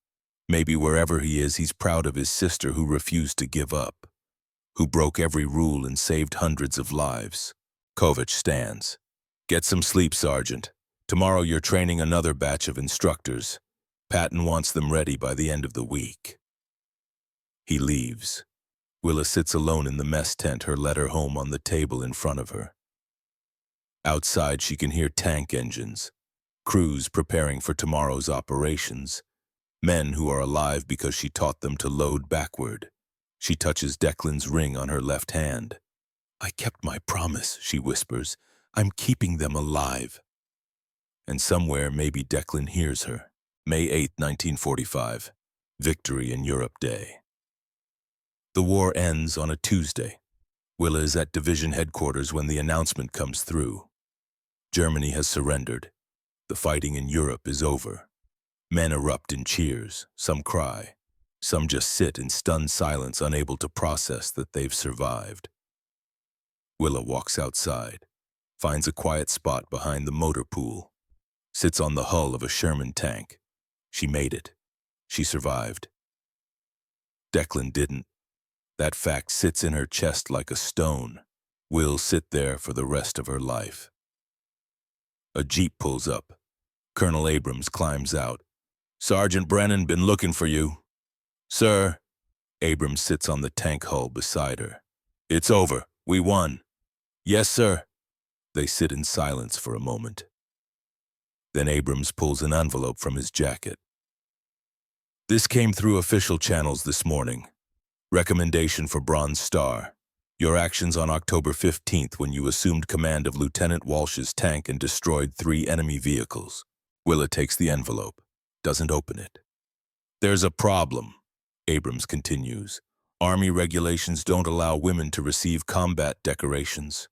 Maybe wherever he is, he's proud of his sister who refused to give up, who broke every rule and saved hundreds of lives. Kovac stands. Get some sleep, Sergeant. Tomorrow you're training another batch of instructors. Patton wants them ready by the end of the week. He leaves. Willa sits alone in the mess tent, her letter home on the table in front of her. Outside she can hear tank engines, crews preparing for tomorrow's operations, men who are alive because she taught them to load backward. She touches Declan's ring on her left hand. I kept my promise, she whispers. I'm keeping them alive. And somewhere maybe Declan hears her. May 8, 1945. Victory in Europe Day. The war ends on a Tuesday. Willa is at division headquarters when the announcement comes through. Germany has surrendered. The fighting in Europe is over. Men erupt in cheers. Some cry. Some just sit in stunned silence, unable to process that they've survived. Willa walks outside, finds a quiet spot behind the motor pool, sits on the hull of a Sherman tank. She made it. She survived. Declan didn't. That fact sits in her chest like a stone. Will sit there for the rest of her life. A jeep pulls up. Colonel Abrams climbs out. Sergeant Brennan, been looking for you. Sir. Abrams sits on the tank hull beside her. It's over. We won. Yes, sir. They sit in silence for a moment. Then Abrams pulls an envelope from his jacket. This came through official channels this morning. Recommendation for Bronze Star. Your actions on October 15th when you assumed command of Lieutenant Walsh's tank and destroyed 3 enemy vehicles. Willa takes the envelope. Doesn't open it. There's a problem, Abrams continues. Army regulations don't allow women to receive combat decorations.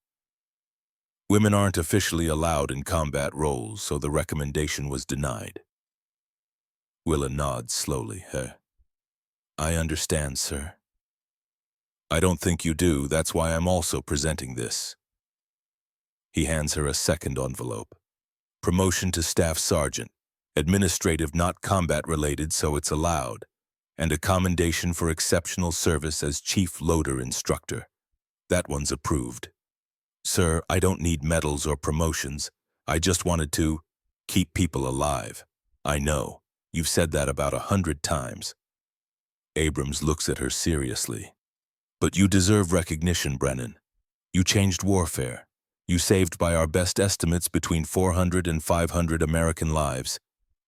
Women aren't officially allowed in combat roles, so the recommendation was denied. Willa nods slowly. I understand, sir. I don't think you do. That's why I'm also presenting this. He hands her a second envelope. Promotion to Staff Sergeant. Administrative, not combat-related, so it's allowed. And a commendation for exceptional service as Chief Loader Instructor. That one's approved. Sir, I don't need medals or promotions. I just wanted to keep people alive. I know. You've said that about 100 times. Abrams looks at her seriously. But you deserve recognition, Brennan. You changed warfare. You saved by our best estimates between 400 and 500 American lives.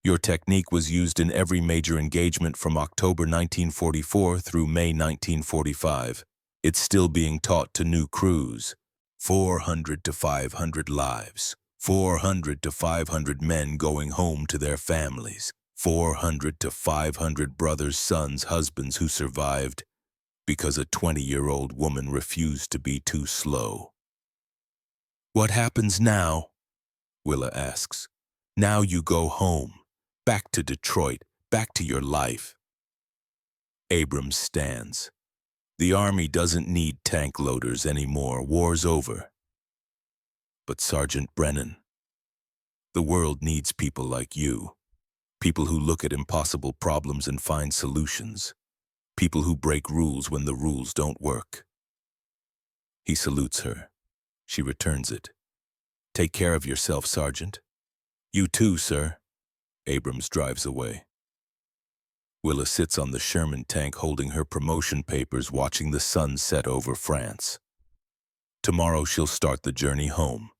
Your technique was used in every major engagement from October 1944 through May 1945. It's still being taught to new crews. 400 to 500 lives. 400 to 500 men going home to their families. 400 to 500 brothers, sons, husbands who survived because a 20-year-old woman refused to be too slow. What happens now? Willa asks. Now you go home, back to Detroit, back to your life. Abrams stands. The Army doesn't need tank loaders anymore. War's over. But Sergeant Brennan, the world needs people like you. People who look at impossible problems and find solutions. People who break rules when the rules don't work. He salutes her. She returns it. Take care of yourself, Sergeant. You too, sir. Abrams drives away. Willa sits on the Sherman tank holding her promotion papers, watching the sun set over France. Tomorrow she'll start the journey home.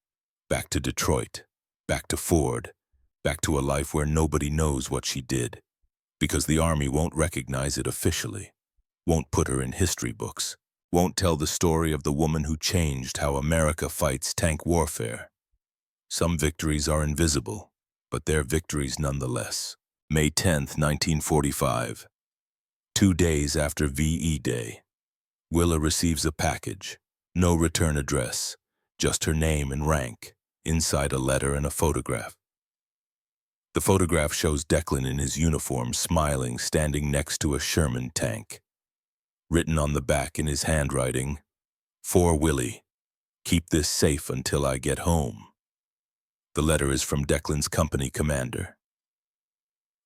Back to Detroit. Back to Ford. Back to a life where nobody knows what she did. Because the Army won't recognize it officially. Won't put her in history books. Won't tell the story of the woman who changed how America fights tank warfare. Some victories are invisible, but they're victories nonetheless. May 10th, 1945. 2 days after VE Day. Willa receives a package. No return address. Just her name and rank. Inside a letter and a photograph. The photograph shows Declan in his uniform, smiling, standing next to a Sherman tank. Written on the back in his handwriting, "For Willie, keep this safe until I get home." The letter is from Declan's company commander.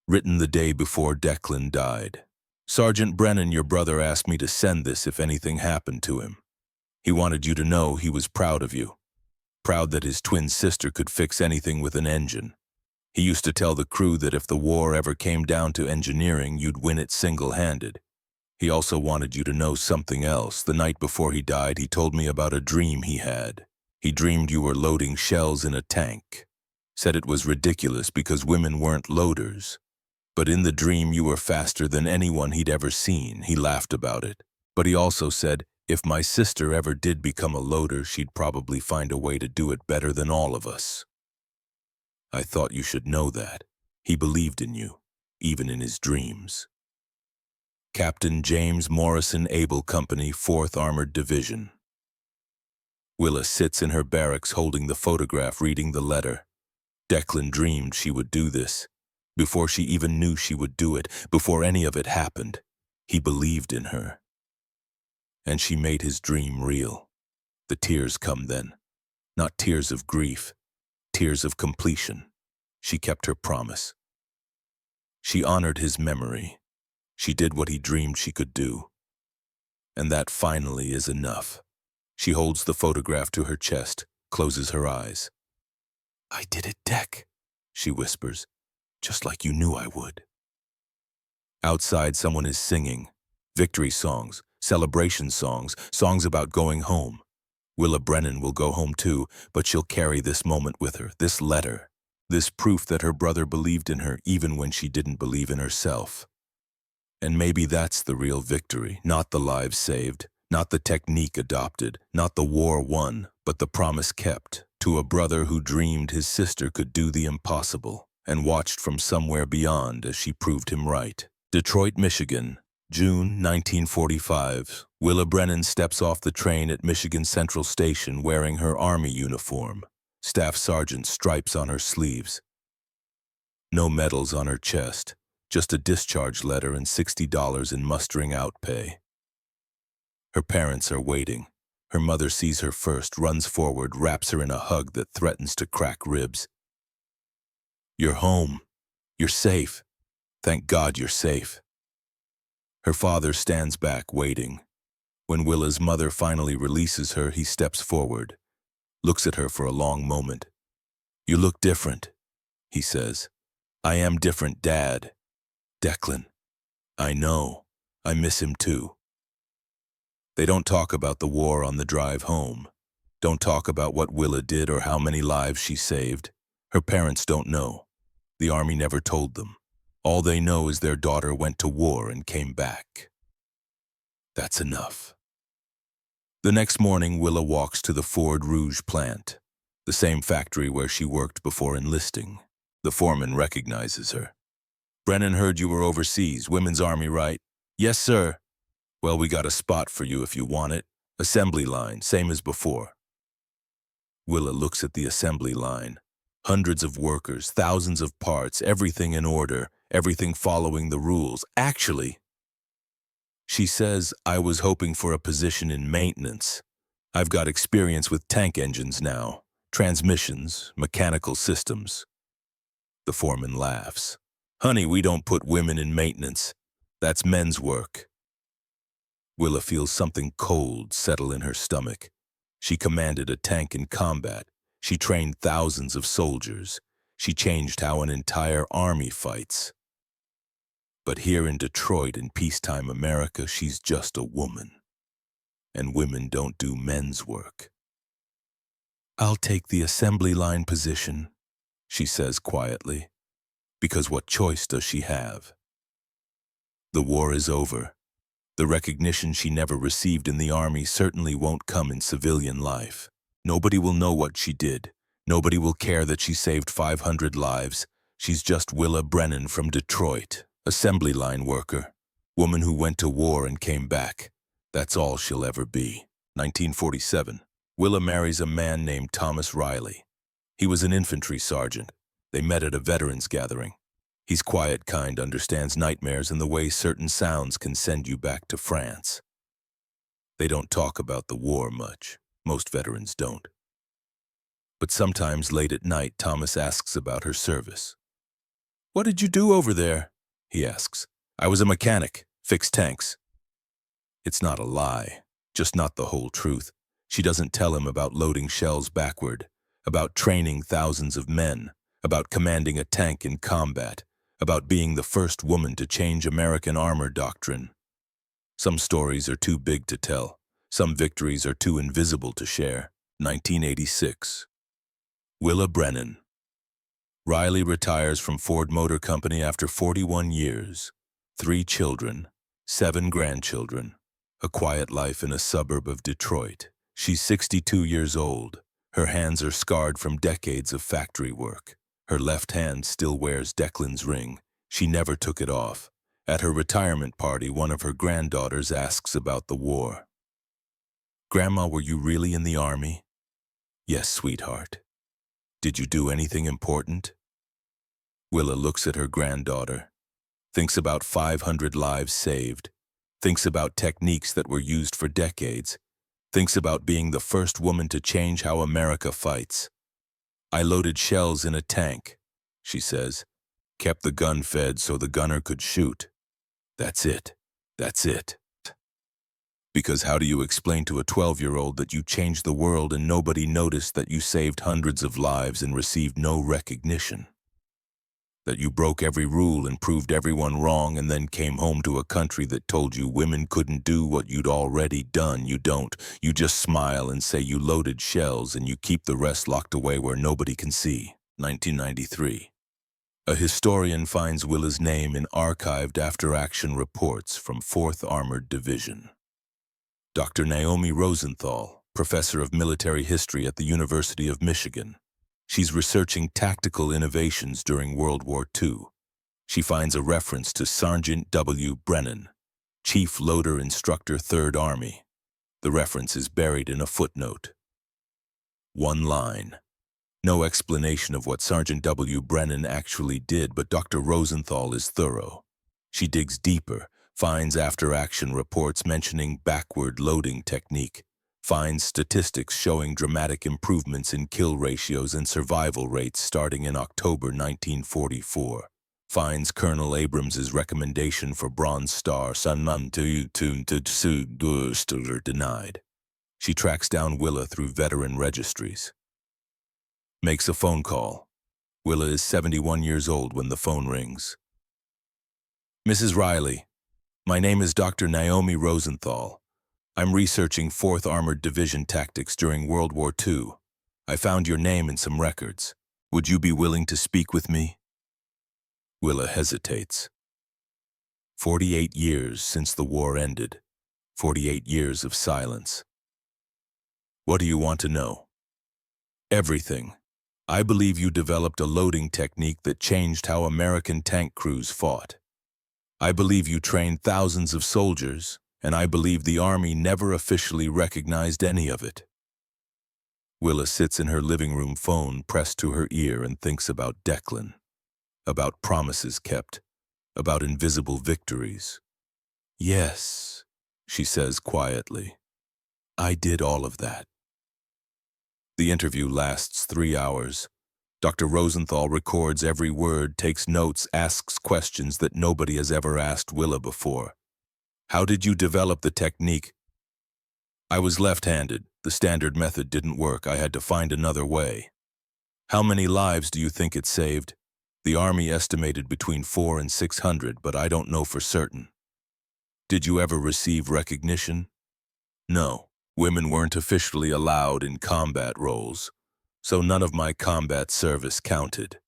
Written the day before Declan died. Sergeant Brennan, your brother asked me to send this if anything happened to him. He wanted you to know he was proud of you. Proud that his twin sister could fix anything with an engine. He used to tell the crew that if the war ever came down to engineering, you'd win it single-handed. He also wanted you to know something else. The night before he died, he told me about a dream he had. He dreamed you were loading shells in a tank. Said it was ridiculous because women weren't loaders. But in the dream, you were faster than anyone he'd ever seen. He laughed about it. But he also said, if my sister ever did become a loader, she'd probably find a way to do it better than all of us. I thought you should know that. He believed in you, even in his dreams. Captain James Morrison, Able Company, 4th Armored Division. Willa sits in her barracks holding the photograph, reading the letter. Declan dreamed she would do this. Before she even knew she would do it, before any of it happened, he believed in her. And she made his dream real. The tears come then. Not tears of grief, tears of completion. She kept her promise. She honored his memory. She did what he dreamed she could do. And that finally is enough. She holds the photograph to her chest, closes her eyes. I did it, Deck, she whispers, just like you knew I would. Outside, someone is singing. Victory songs, celebration songs, songs about going home. Willa Brennan will go home too, but she'll carry this moment with her, this letter, this proof that her brother believed in her even when she didn't believe in herself. And maybe that's the real victory, not the lives saved, not the technique adopted, not the war won, but the promise kept to a brother who dreamed his sister could do the impossible and watched from somewhere beyond as she proved him right. Detroit, Michigan, June 1945. Willa Brennan steps off the train at Michigan Central Station wearing her Army uniform, Staff Sergeant stripes on her sleeves. No medals on her chest, just a discharge letter and $60 in mustering out pay. Her parents are waiting. Her mother sees her first, runs forward, wraps her in a hug that threatens to crack ribs. You're home. You're safe. Thank God you're safe. Her father stands back, waiting. When Willa's mother finally releases her, he steps forward, looks at her for a long moment. You look different, he says. I am different, Dad. Declan. I know. I miss him too. They don't talk about the war on the drive home. Don't talk about what Willa did or how many lives she saved. Her parents don't know. The army never told them. All they know is their daughter went to war and came back. That's enough. The next morning, Willa walks to the Ford Rouge plant, the same factory where she worked before enlisting. The foreman recognizes her. "Brennan heard you were overseas, Women's Army, right?" "Yes, sir." "Well, we got a spot for you if you want it. Assembly line, same as before." Willa looks at the assembly line. Hundreds of workers, thousands of parts, everything in order, everything following the rules. Actually, she says, "I was hoping for a position in maintenance. I've got experience with tank engines now, transmissions, mechanical systems." The foreman laughs. "Honey, we don't put women in maintenance. That's men's work." Willa feels something cold settle in her stomach. She commanded a tank in combat. She trained thousands of soldiers. She changed how an entire army fights. But here in Detroit in peacetime America, she's just a woman. And women don't do men's work. "I'll take the assembly line position," she says quietly. Because what choice does she have? The war is over. The recognition she never received in the army certainly won't come in civilian life. Nobody will know what she did. Nobody will care that she saved 500 lives. She's just Willa Brennan from Detroit, assembly line worker, woman who went to war and came back. That's all she'll ever be. 1947. Willa marries a man named Thomas Riley. He was an infantry sergeant. They met at a veterans gathering. He's quiet, kind, understands nightmares and the way certain sounds can send you back to France. They don't talk about the war much. Most veterans don't. But sometimes late at night, Thomas asks about her service. "What did you do over there?" he asks. "I was a mechanic, fixed tanks." It's not a lie, just not the whole truth. She doesn't tell him about loading shells backward, about training thousands of men, about commanding a tank in combat, about being the first woman to change American armor doctrine. Some stories are too big to tell. Some victories are too invisible to share. 1986. Willa Brennan. Riley retires from Ford Motor Company after 41 years. 3 children, 7 grandchildren. A quiet life in a suburb of Detroit. She's 62 years old. Her hands are scarred from decades of factory work. Her left hand still wears Declan's ring. She never took it off. At her retirement party, one of her granddaughters asks about the war. "Grandma, were you really in the army?" "Yes, sweetheart." "Did you do anything important?" Willa looks at her granddaughter, thinks about 500 lives saved, thinks about techniques that were used for decades, thinks about being the first woman to change how America fights. "I loaded shells in a tank," she says. "Kept the gun fed so the gunner could shoot. That's it. That's it." Because how do you explain to a 12-year-old that you changed the world and nobody noticed that you saved hundreds of lives and received no recognition? That you broke every rule and proved everyone wrong and then came home to a country that told you women couldn't do what you'd already done. You don't. You just smile and say you loaded shells and you keep the rest locked away where nobody can see. 1993. A historian finds Willa's name in archived after-action reports from 4th Armored Division. Dr. Naomi Rosenthal, professor of military history at the University of Michigan. She's researching tactical innovations during World War II. She finds a reference to Sergeant W. Brennan, Chief Loader Instructor 3rd Army. The reference is buried in a footnote. One line. No explanation of what Sergeant W. Brennan actually did, but Dr. Rosenthal is thorough. She digs deeper, finds after-action reports mentioning backward loading technique, finds statistics showing dramatic improvements in kill ratios and survival rates starting in October 1944, finds Colonel Abrams's recommendation for Bronze Star denied. She tracks down Willa through veteran registries. Makes a phone call. Willa is 71 years old when the phone rings. "Mrs. Riley, my name is Dr. Naomi Rosenthal. I'm researching 4th Armored Division tactics during World War II. I found your name in some records. Would you be willing to speak with me? Willa hesitates. 48 years since the war ended. 48 years of silence. What do you want to know? Everything. I believe you developed a loading technique that changed how American tank crews fought. I believe you trained thousands of soldiers, and I believe the Army never officially recognized any of it. Willa sits in her living room phone pressed to her ear and thinks about Declan, about promises kept, about invisible victories. Yes, she says quietly. I did all of that. The interview lasts 3 hours. Dr. Rosenthal records every word, takes notes, asks questions that nobody has ever asked Willa before. How did you develop the technique? I was left-handed. The standard method didn't work. I had to find another way. How many lives do you think it saved? The Army estimated between 400 and 600, but I don't know for certain. Did you ever receive recognition? No. Women weren't officially allowed in combat roles, so none of my combat service counted.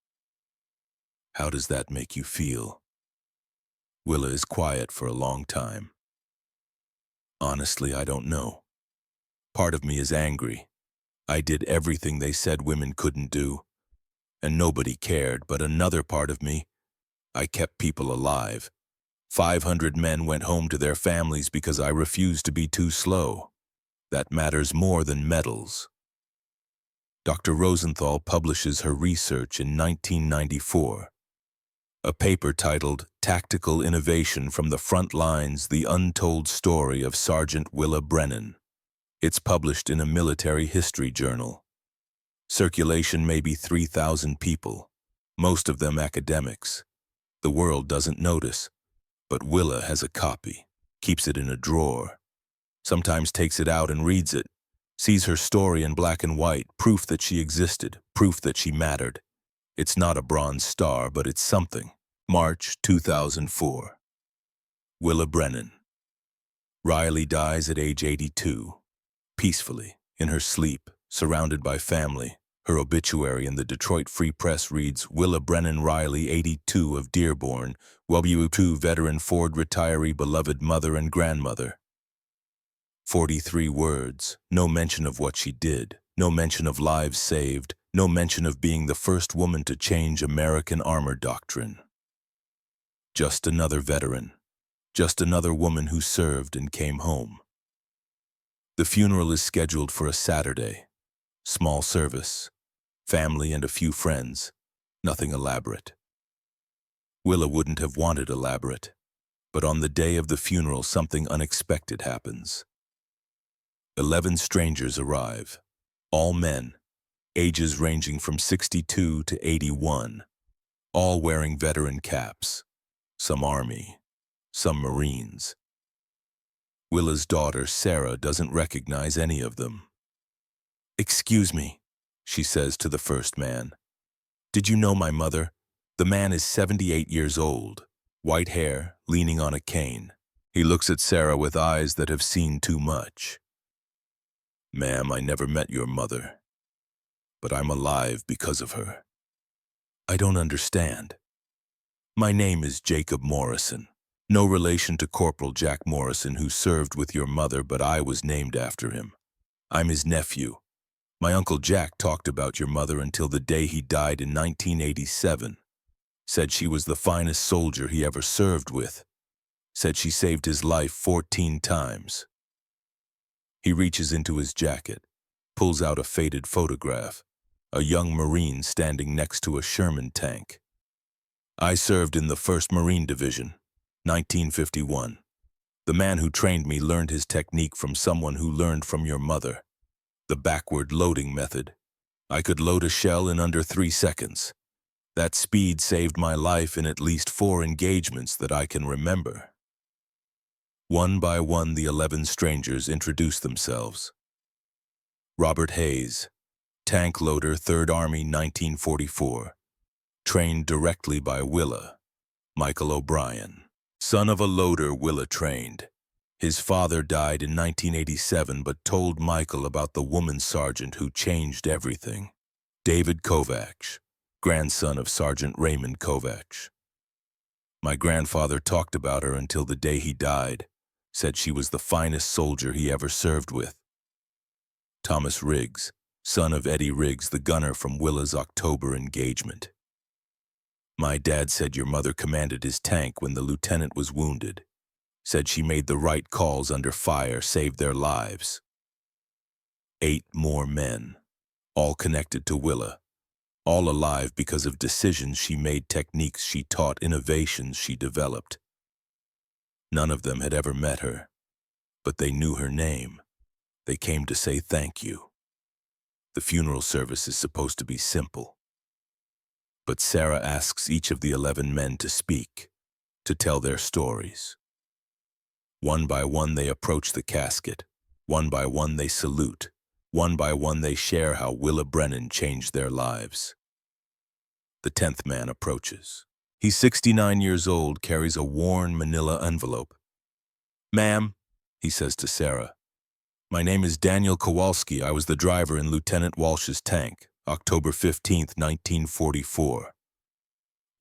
How does that make you feel? Willa is quiet for a long time. Honestly, I don't know. Part of me is angry. I did everything they said women couldn't do, and nobody cared, but another part of me, I kept people alive. 500 men went home to their families because I refused to be too slow. That matters more than medals. Dr. Rosenthal publishes her research in 1994. A paper titled Tactical Innovation from the Front Lines, the Untold Story of Sergeant Willa Brennan. It's published in a military history journal. Circulation may be 3,000 people, most of them academics. The world doesn't notice, but Willa has a copy, keeps it in a drawer. Sometimes takes it out and reads it, sees her story in black and white, proof that she existed, proof that she mattered. It's not a bronze star, but it's something. March 2004. Willa Brennan. Riley dies at age 82, peacefully, in her sleep, surrounded by family. Her obituary in the Detroit Free Press reads, Willa Brennan Riley, 82, of Dearborn, WW2 veteran, Ford retiree, beloved mother and grandmother. 43 words, no mention of what she did, no mention of lives saved, no mention of being the first woman to change American armor doctrine. Just another veteran, just another woman who served and came home. The funeral is scheduled for a Saturday. Small service, family and a few friends, nothing elaborate. Willa wouldn't have wanted elaborate, but on the day of the funeral something unexpected happens. 11 strangers arrive, all men, ages ranging from 62 to 81, all wearing veteran caps, some Army, some Marines. Willa's daughter, Sarah, doesn't recognize any of them. Excuse me, she says to the first man. Did you know my mother? The man is 78 years old, white hair, leaning on a cane. He looks at Sarah with eyes that have seen too much. Ma'am, I never met your mother, but I'm alive because of her. I don't understand. My name is Jacob Morrison. No relation to Corporal Jack Morrison, who served with your mother, but I was named after him. I'm his nephew. My Uncle Jack talked about your mother until the day he died in 1987. Said she was the finest soldier he ever served with. Said she saved his life 14 times. He reaches into his jacket, pulls out a faded photograph, a young Marine standing next to a Sherman tank. I served in the 1st Marine Division, 1951. The man who trained me learned his technique from someone who learned from your mother. The backward loading method. I could load a shell in under 3 seconds. That speed saved my life in at least 4 engagements that I can remember. One by one, the 11 strangers introduced themselves. Robert Hayes, tank loader, 3rd Army, 1944. Trained directly by Willa. Michael O'Brien, son of a loader Willa trained. His father died in 1987 but told Michael about the woman sergeant who changed everything. David Kovacs, grandson of Sergeant Raymond Kovacs. My grandfather talked about her until the day he died, said she was the finest soldier he ever served with. Thomas Riggs, son of Eddie Riggs, the gunner from Willa's October engagement. My dad said your mother commanded his tank when the lieutenant was wounded. Said she made the right calls under fire, saved their lives. 8 more men, all connected to Willa, all alive because of decisions she made, techniques she taught, innovations she developed. None of them had ever met her, but they knew her name. They came to say thank you. The funeral service is supposed to be simple. But Sarah asks each of the 11 men to speak, to tell their stories. One by one they approach the casket. One by one they salute. One by one they share how Willa Brennan changed their lives. The 10th man approaches. He's 69 years old, carries a worn manila envelope. "Ma'am," he says to Sarah, "my name is Daniel Kowalski. I was the driver in Lieutenant Walsh's tank, October 15th, 1944.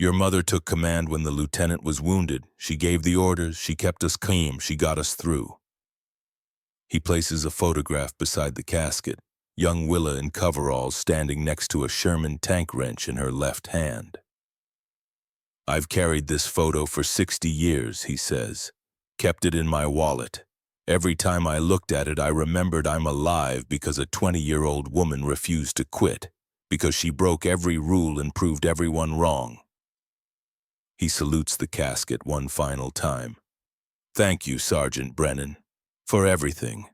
Your mother took command when the lieutenant was wounded. She gave the orders, she kept us calm, she got us through." He places a photograph beside the casket, young Willa in coveralls standing next to a Sherman tank wrench in her left hand. "I've carried this photo for 60 years, he says. Kept it in my wallet. Every time I looked at it, I remembered I'm alive because a 20-year-old woman refused to quit, because she broke every rule and proved everyone wrong." He salutes the casket one final time. "Thank you, Sergeant Brennan, for everything."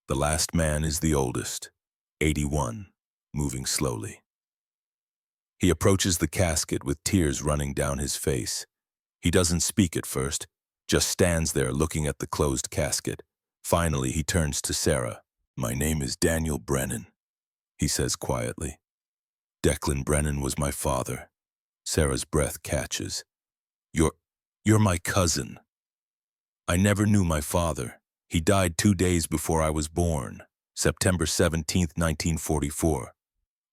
The last man is the oldest, 81, moving slowly. He approaches the casket with tears running down his face. He doesn't speak at first, just stands there looking at the closed casket. Finally, he turns to Sarah. "My name is Daniel Brennan," he says quietly. "Declan Brennan was my father." Sarah's breath catches. You're my cousin." "I never knew my father. He died 2 days before I was born, September 17th, 1944.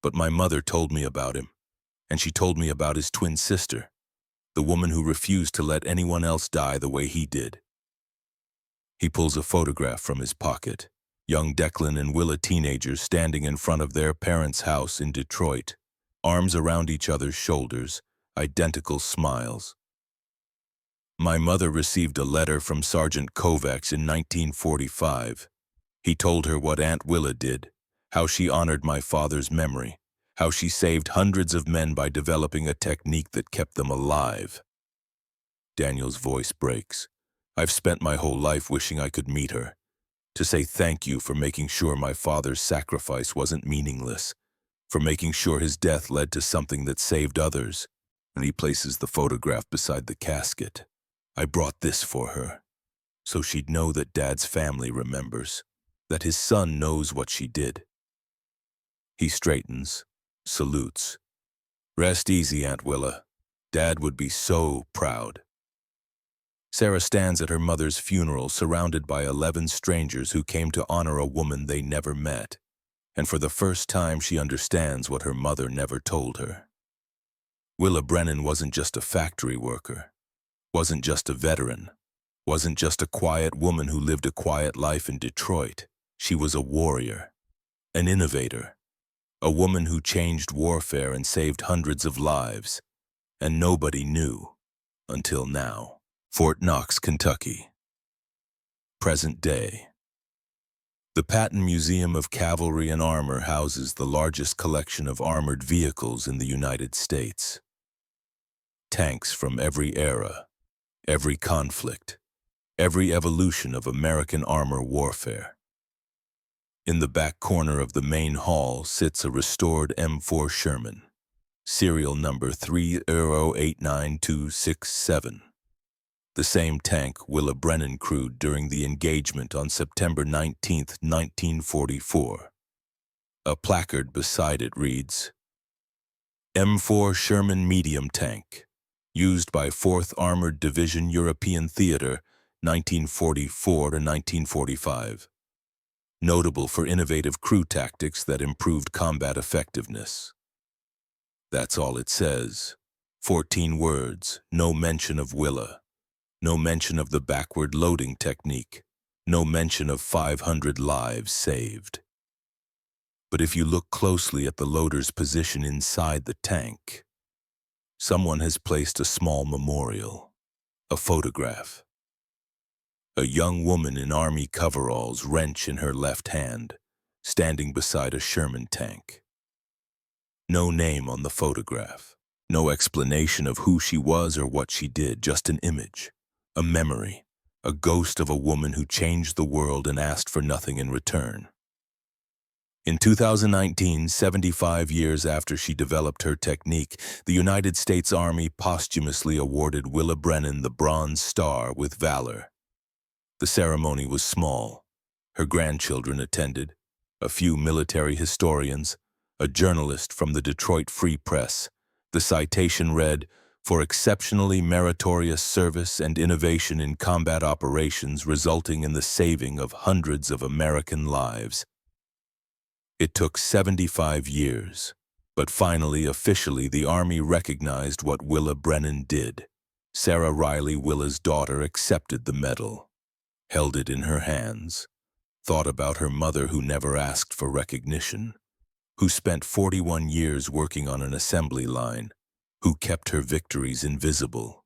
But my mother told me about him, and she told me about his twin sister, the woman who refused to let anyone else die the way he did." He pulls a photograph from his pocket. Young Declan and Willa teenagers standing in front of their parents' house in Detroit, arms around each other's shoulders, identical smiles. "My mother received a letter from Sergeant Kovacs in 1945. He told her what Aunt Willa did, how she honored my father's memory, how she saved hundreds of men by developing a technique that kept them alive." Daniel's voice breaks. "I've spent my whole life wishing I could meet her, to say thank you for making sure my father's sacrifice wasn't meaningless, for making sure his death led to something that saved others." And he places the photograph beside the casket. "I brought this for her, so she'd know that Dad's family remembers, that his son knows what she did." He straightens, salutes. "Rest easy, Aunt Willa. Dad would be so proud." Sarah stands at her mother's funeral surrounded by 11 strangers who came to honor a woman they never met, and for the first time she understands what her mother never told her. Willa Brennan wasn't just a factory worker, wasn't just a veteran, wasn't just a quiet woman who lived a quiet life in Detroit. She was a warrior, an innovator, a woman who changed warfare and saved hundreds of lives, and nobody knew until now. Fort Knox, Kentucky. Present day. The Patton Museum of Cavalry and Armor houses the largest collection of armored vehicles in the United States. Tanks from every era, every conflict, every evolution of American armor warfare. In the back corner of the main hall sits a restored M4 Sherman, serial number 3089267. The same tank Willa Brennan crewed during the engagement on September 19, 1944. A placard beside it reads, "M4 Sherman Medium Tank, used by 4th Armored Division European Theater 1944 to 1945. Notable for innovative crew tactics that improved combat effectiveness. That's all it says. 14 words, no mention of Willa. No mention of the backward loading technique. No mention of 500 lives saved. But if you look closely at the loader's position inside the tank, someone has placed a small memorial, a photograph. A young woman in army coveralls, wrench in her left hand, standing beside a Sherman tank. No name on the photograph, no explanation of who she was or what she did, just an image, a memory, a ghost of a woman who changed the world and asked for nothing in return. In 2019, 75 years after she developed her technique, the United States Army posthumously awarded Willa Brennan the Bronze Star with Valor. The ceremony was small. Her grandchildren attended, a few military historians, a journalist from the Detroit Free Press. The citation read, "For exceptionally meritorious service and innovation in combat operations resulting in the saving of hundreds of American lives." It took 75 years, but finally, officially, the Army recognized what Willa Brennan did. Sarah Riley, Willa's daughter, accepted the medal, held it in her hands, thought about her mother who never asked for recognition, who spent 41 years working on an assembly line, who kept her victories invisible.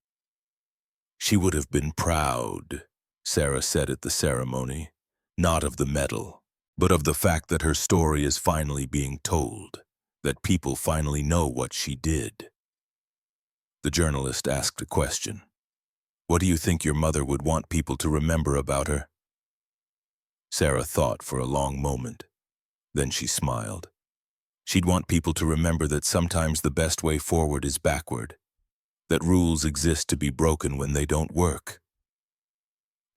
She would have been proud, Sarah said at the ceremony, not of the medal, but of the fact that her story is finally being told, that people finally know what she did. The journalist asked a question. "What do you think your mother would want people to remember about her?" Sarah thought for a long moment. Then she smiled. She'd want people to remember that sometimes the best way forward is backward, that rules exist to be broken when they don't work,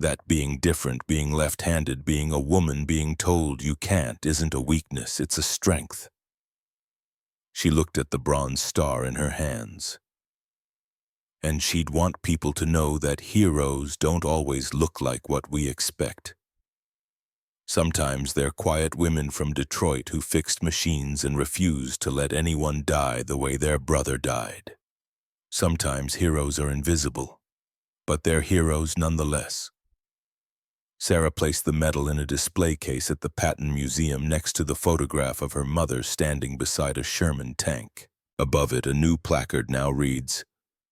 that being different, being left-handed, being a woman, being told you can't isn't a weakness, it's a strength. She looked at the bronze star in her hands. And she'd want people to know that heroes don't always look like what we expect. Sometimes they're quiet women from Detroit who fixed machines and refused to let anyone die the way their brother died. Sometimes heroes are invisible, but they're heroes nonetheless. Sarah placed the medal in a display case at the Patton Museum next to the photograph of her mother standing beside a Sherman tank. Above it, a new placard now reads,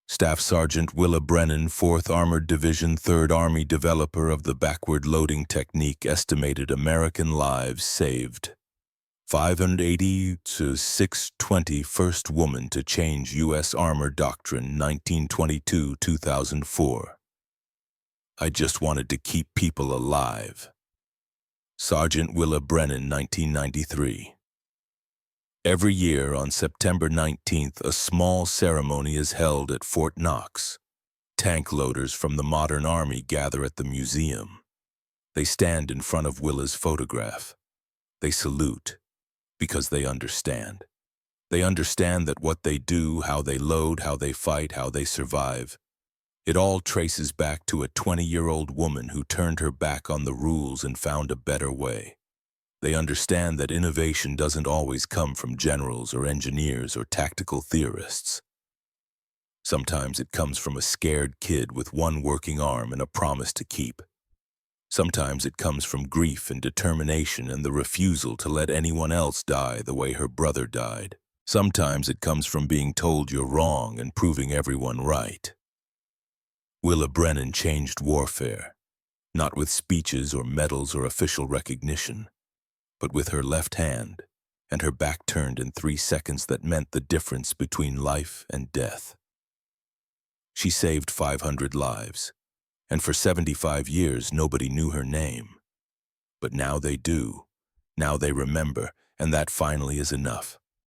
"Staff Sergeant Willa Brennan, 4th Armored Division, 3rd Army, developer of the backward loading technique, estimated American lives saved. 580 to 620, first woman to change U.S. Armor Doctrine, 1922-2004. I just wanted to keep people alive. Sergeant Willa Brennan, 1993. Every year on September 19th, a small ceremony is held at Fort Knox. Tank loaders from the modern Army gather at the museum. They stand in front of Willa's photograph. They salute, because they understand. They understand that what they do, how they load, how they fight, how they survive, it all traces back to a 20-year-old woman who turned her back on the rules and found a better way. They understand that innovation doesn't always come from generals or engineers or tactical theorists. Sometimes it comes from a scared kid with one working arm and a promise to keep. Sometimes it comes from grief and determination and the refusal to let anyone else die the way her brother died. Sometimes it comes from being told you're wrong and proving everyone right. Willa Brennan changed warfare, not with speeches or medals or official recognition, but with her left hand and her back turned in 3 seconds that meant the difference between life and death. She saved 500 lives, and for 75 years nobody knew her name. But now they do. Now they remember, and that finally is enough.